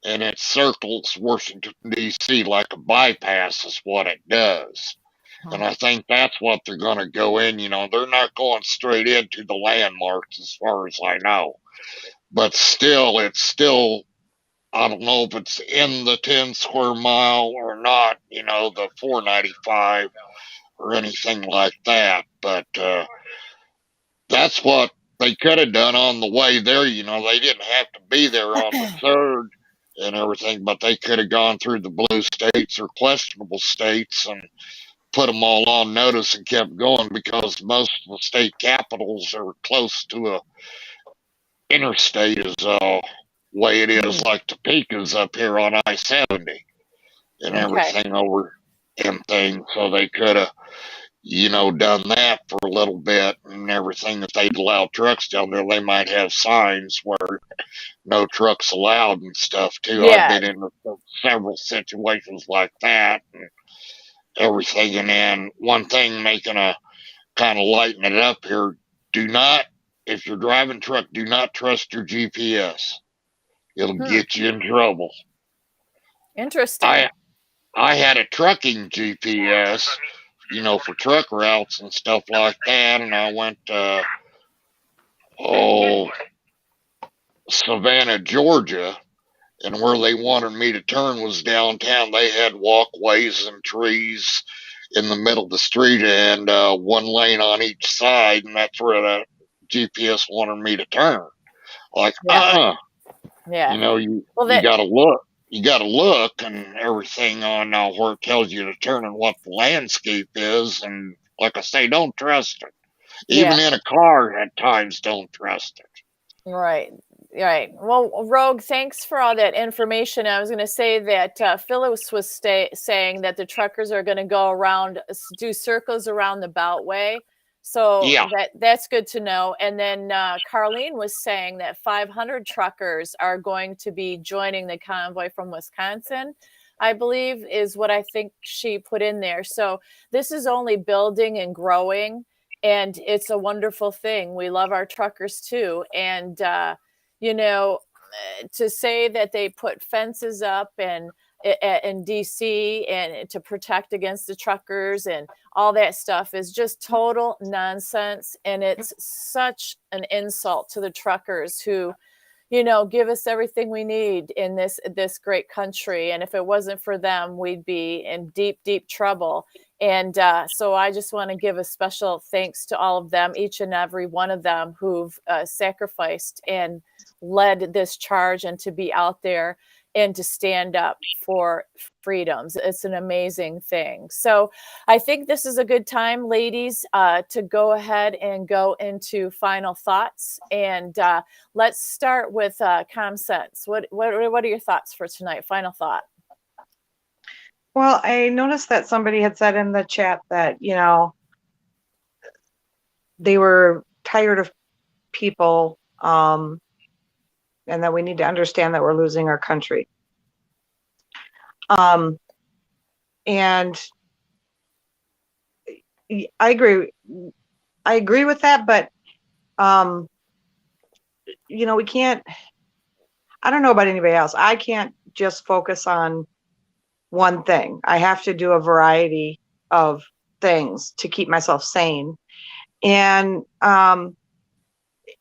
and it circles Washington D.C. like a bypass is what it does. And I think that's what they're going to go in. You know, they're not going straight into the landmarks as far as I know. But still, it's still, I don't know if it's in the 10 square mile or not, you know, the 495 or anything like that. But that's what they could have done on the way there. You know, they didn't have to be there on the 3rd and everything, but they could have gone through the blue states or questionable states and put them all on notice and kept going, because most of the state capitals are close to a interstate is way it is, like Topeka's up here on I-70 and everything over and things. So they could have, you know, done that for a little bit and everything. If they'd allow trucks down there, they might have signs where no trucks allowed and stuff too. Yeah. I've been in several situations like that and everything. And then one thing making a kind of lighten it up here, do not, if you're driving truck, do not trust your GPS. It'll get you in trouble. Interesting. I had a trucking GPS, you know, for truck routes and stuff like that, and I went to Savannah, Georgia, and where they wanted me to turn was downtown. They had walkways and trees in the middle of the street and one lane on each side, and that's where the GPS wanted me to turn. Like, Yeah. you know, you gotta look. You gotta look and everything on where it tells you to turn and what the landscape is. And like I say, don't trust it. Even in a car, at times, don't trust it. Right. Right. Well, Rogue, thanks for all that information. I was going to say that Phyllis was saying that the truckers are going to go around, do circles around the Beltway. So that's good to know. And then Carlene was saying that 500 truckers are going to be joining the convoy from Wisconsin, I believe, is what I think she put in there. So this is only building and growing, and it's a wonderful thing. We love our truckers too. And, you know, to say that they put fences up and in DC and to protect against the truckers and all that stuff is just total nonsense. And it's such an insult to the truckers who, you know, give us everything we need in this great country. And if it wasn't for them, we'd be in deep, deep trouble. And so I just want to give a special thanks to all of them, each and every one of them who've sacrificed and led this charge and to be out there and to stand up for freedoms. It's an amazing thing. So I think this is a good time, ladies, to go ahead and go into final thoughts. And let's start with ComSense. What are your thoughts for tonight? Final thought. Well, I noticed that somebody had said in the chat that, you know, they were tired of people, and that we need to understand that we're losing our country. And I agree with that, but you know, we can't, I don't know about anybody else. I can't just focus on one thing. I have to do a variety of things to keep myself sane. And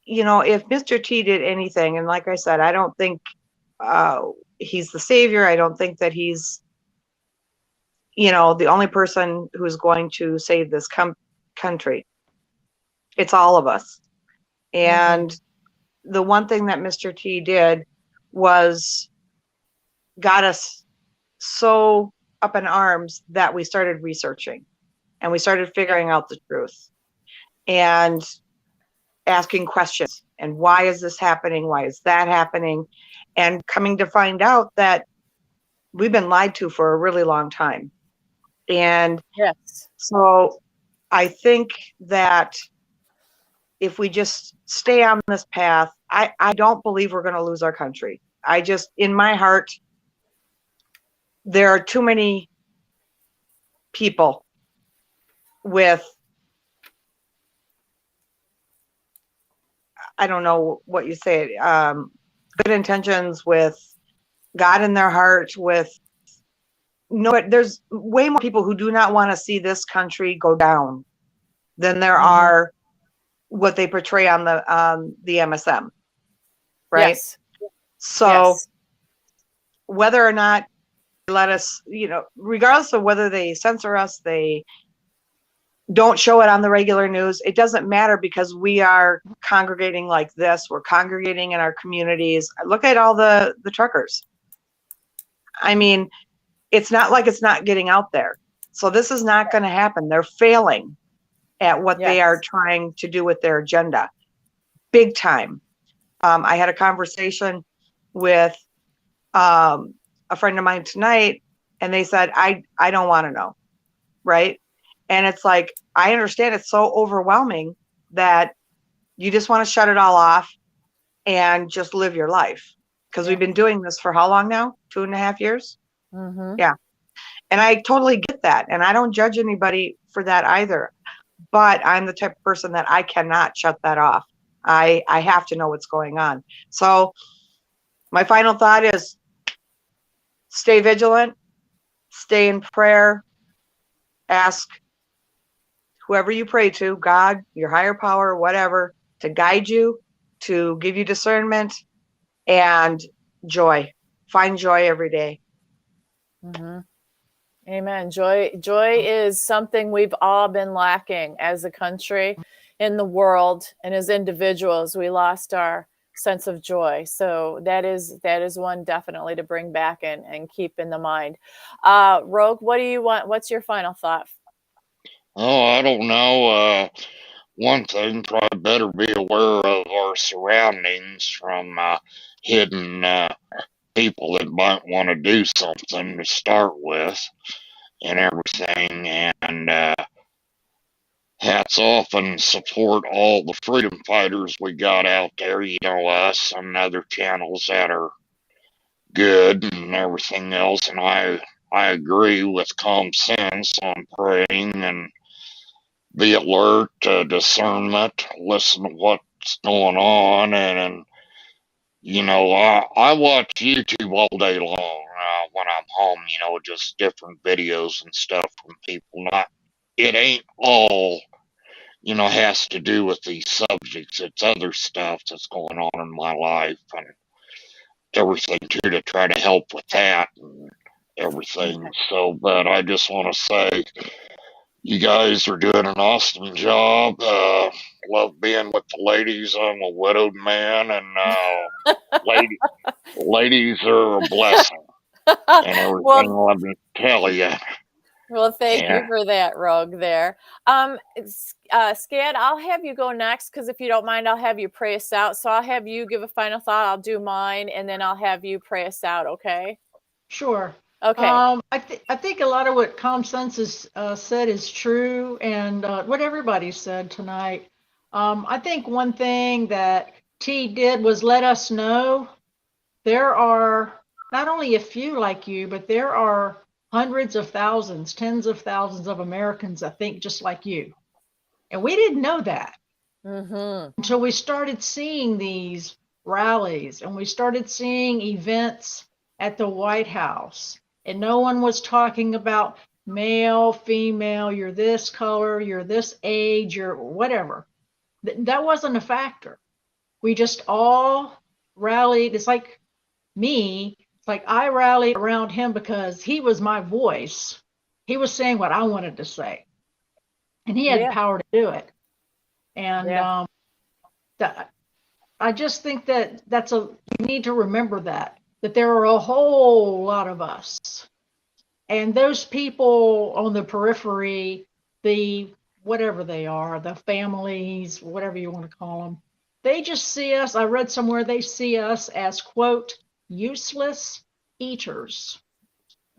you know, if Mr. T did anything, and like I said, I don't think he's the savior. I don't think that he's, you know, the only person who's going to save this country. It's all of us. And the one thing that Mr. T did was got us so up in arms that we started researching and we started figuring out the truth and asking questions. And why is this happening? Why is that happening? And coming to find out that we've been lied to for a really long time. And so I think that if we just stay on this path, I don't believe we're going to lose our country. I just, in my heart, there are too many people with, I don't know what you say, good intentions, with God in their heart, with no, there's way more people who do not want to see this country go down than there are what they portray on the MSM, right? Yes. So Yes. whether or not they let us, regardless of whether they censor us, they don't show it on the regular news, it doesn't matter, because we are congregating like this. We're congregating in our communities. Look at all the truckers. I mean, it's not like it's not getting out there. So this is not going to happen. They're failing at what they are trying to do with their agenda. Big time. I had a conversation with a friend of mine tonight, and they said, I don't want to know. Right. And it's like, I understand it's so overwhelming that you just want to shut it all off and just live your life. Because we've been doing this for how long now? 2.5 years? Yeah. And I totally get that. And I don't judge anybody for that either. But I'm the type of person that I cannot shut that off. I have to know what's going on. So my final thought is stay vigilant, stay in prayer, ask whoever you pray to, God, your higher power, whatever, to guide you, to give you discernment and joy. Find joy every day. Amen. Joy is something we've all been lacking as a country, in the world, and as individuals. We lost our sense of joy. So that is one definitely to bring back and keep in the mind. Rogue, what do you want? What's your final thought? Oh, I don't know. One thing, probably better be aware of our surroundings from hidden people that might want to do something to start with and everything. And hats off and support all the freedom fighters we got out there, us and other channels that are good and everything else. And I agree with common sense on praying and be alert, discernment, listen to what's going on. And I watch YouTube all day long when I'm home, just different videos and stuff from people. It ain't all, has to do with these subjects. It's other stuff that's going on in my life and everything too, to try to help with that and everything. So, but I just want to say, you guys are doing an awesome job. Love being with the ladies. I'm a widowed man, and ladies are a blessing and everything. Well, Let me tell you. Well, thank you for that, Rogue, there. Scad, I'll have you go next, because if you don't mind, I'll have you pray us out. So I'll have you give a final thought. I'll do mine, and then I'll have you pray us out, okay? Sure. Okay. I think a lot of what common sense is said is true, and what everybody said tonight. I think one thing that T did was let us know there are not only a few like you, but there are hundreds of thousands, tens of thousands of Americans that think just like you. And we didn't know that until we started seeing these rallies and we started seeing events at the White House. And no one was talking about male, female, you're this color, you're this age, you're whatever. That wasn't a factor. We just all rallied. It's like me. It's like I rallied around him because he was my voice. He was saying what I wanted to say. And he had power to do it. And I just think that you need to remember that there are a whole lot of us. And those people on the periphery, the whatever they are, the families, whatever you want to call them, they just see us. I read somewhere they see us as, quote, useless eaters,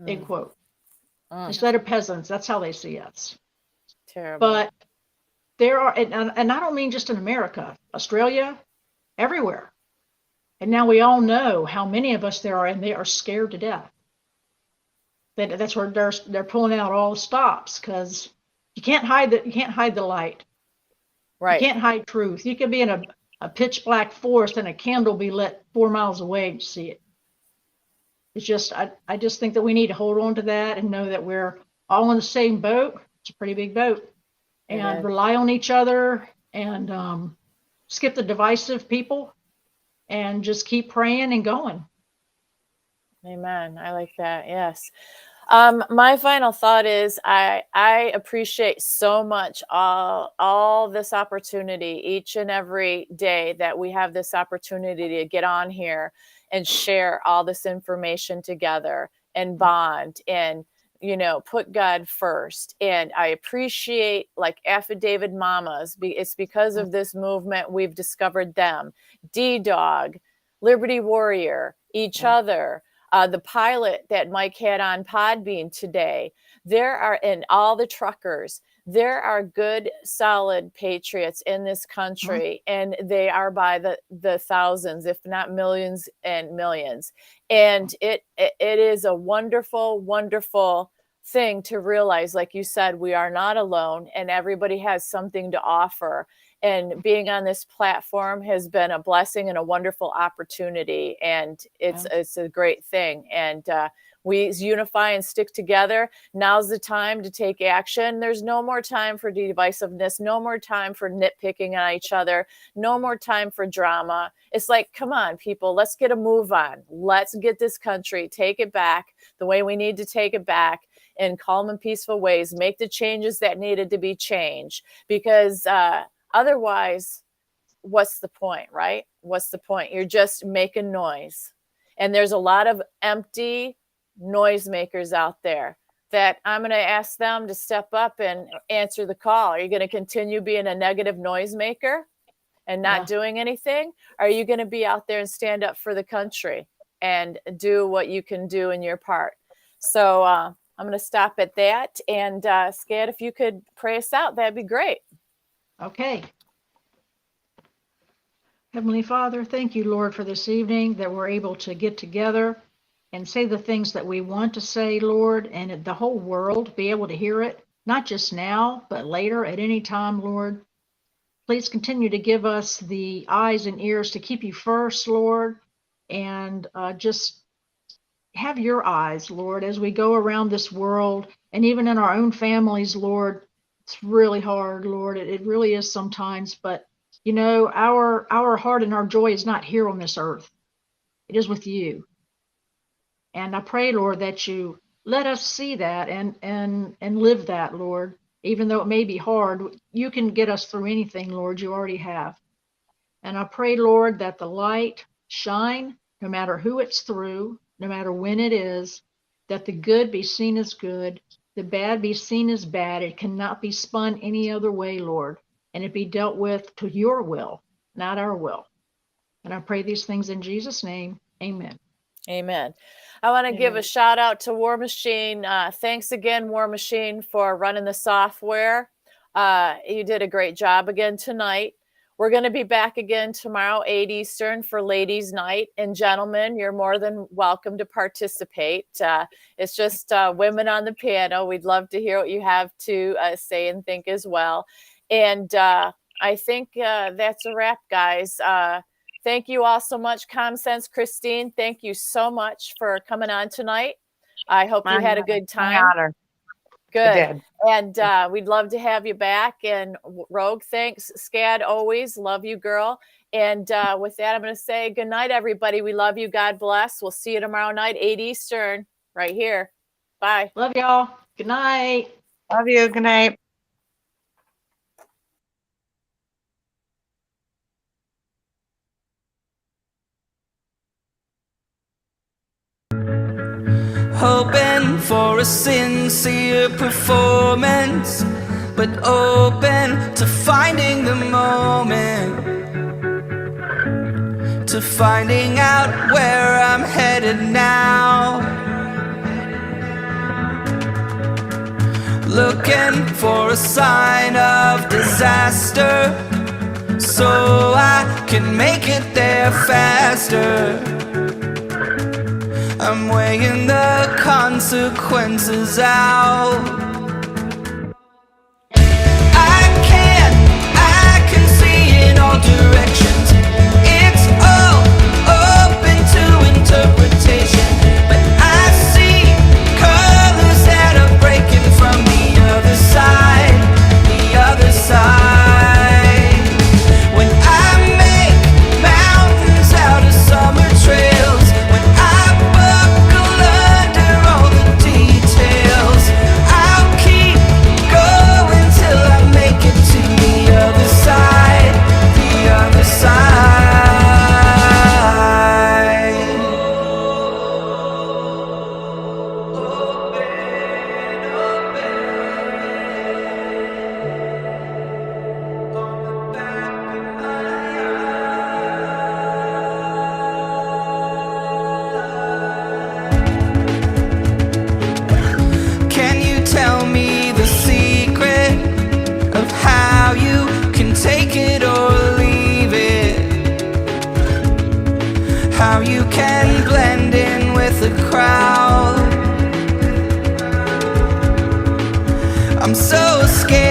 end quote. Instead of peasants, that's how they see us. Terrible. But there are, and I don't mean just in America, Australia, everywhere. And now we all know how many of us there are, and they are scared to death. That's where they're pulling out all the stops, because you can't hide the light. Right. You can't hide truth. You could be in a pitch black forest and a candle be lit 4 miles away and see it. It's just, I just think that we need to hold on to that and know that we're all in the same boat. It's a pretty big boat. And Amen. rely on each other, and skip the divisive people and just keep praying and going. Amen. I like that. Yes. My final thought is I appreciate so much all this opportunity each and every day that we have this opportunity to get on here and share all this information together and bond and, put God first. And I appreciate, like, Affidavit Mamas. It's because of this movement we've discovered them. D-Dog, Liberty Warrior, each other. The pilot that Mike had on Podbean today, and all the truckers, there are good, solid patriots in this country, and they are by the thousands, if not millions and millions. And it is a wonderful, wonderful thing to realize, like you said, we are not alone, and everybody has something to offer. And being on this platform has been a blessing and a wonderful opportunity. And it's a great thing. And we unify and stick together. Now's the time to take action. There's no more time for divisiveness, no more time for nitpicking on each other, no more time for drama. It's like, come on, people, let's get a move on. Let's get this country, take it back the way we need to take it back, in calm and peaceful ways, make the changes that needed to be changed. Because otherwise, what's the point, right? What's the point? You're just making noise. And there's a lot of empty noisemakers out there that I'm going to ask them to step up and answer the call. Are you going to continue being a negative noisemaker and not doing anything? Are you going to be out there and stand up for the country and do what you can do in your part? So I'm going to stop at that. And Scad, if you could pray us out, that'd be great. Okay. Heavenly Father, thank you, Lord, for this evening that we're able to get together and say the things that we want to say, Lord, and the whole world be able to hear it, not just now, but later at any time, Lord. Please continue to give us the eyes and ears to keep you first, Lord, and just have your eyes, Lord, as we go around this world and even in our own families, Lord. It's really hard, Lord. It really is sometimes, but our heart and our joy is not here on this earth. It is with you. And I pray, Lord, that you let us see that and live that, Lord. Even though it may be hard, you can get us through anything, Lord. You already have. And I pray, Lord, that the light shine no matter who it's through, no matter when it is, that the good be seen as good, the bad be seen as bad. It cannot be spun any other way, Lord, and it be dealt with to your will, not our will. And I pray these things in Jesus' name. Amen. Amen. I want to give a shout out to War Machine. Thanks again, War Machine, for running the software. You did a great job again tonight. We're going to be back again tomorrow, 8 Eastern, for Ladies' Night. And gentlemen, you're more than welcome to participate. It's just women on the piano. We'd love to hear what you have to say and think as well. And I think that's a wrap, guys. Thank you all so much. ComSense Christine, thank you so much for coming on tonight. I hope you had a good time. My honor. Good. And we'd love to have you back. And Rogue, thanks. Scad, always. Love you, girl. And with that, I'm going to say good night, everybody. We love you. God bless. We'll see you tomorrow night, 8 Eastern, right here. Bye. Love y'all. Good night. Love you. Good night. Hoping for a sincere performance, but open to finding the moment, to finding out where I'm headed now. Looking for a sign of disaster, so I can make it there faster. I'm weighing the consequences out. I can see in all directions. It's all open to interpretation, but I see colors that are breaking from the other side, the other side. When I make mountains out of summer trails, when I buckle under all the details, I'll keep going till I make it to the other side, the other side. Can you tell me the secret of how you can take it or leave it? How you can blend in with the crowd? I'm so scared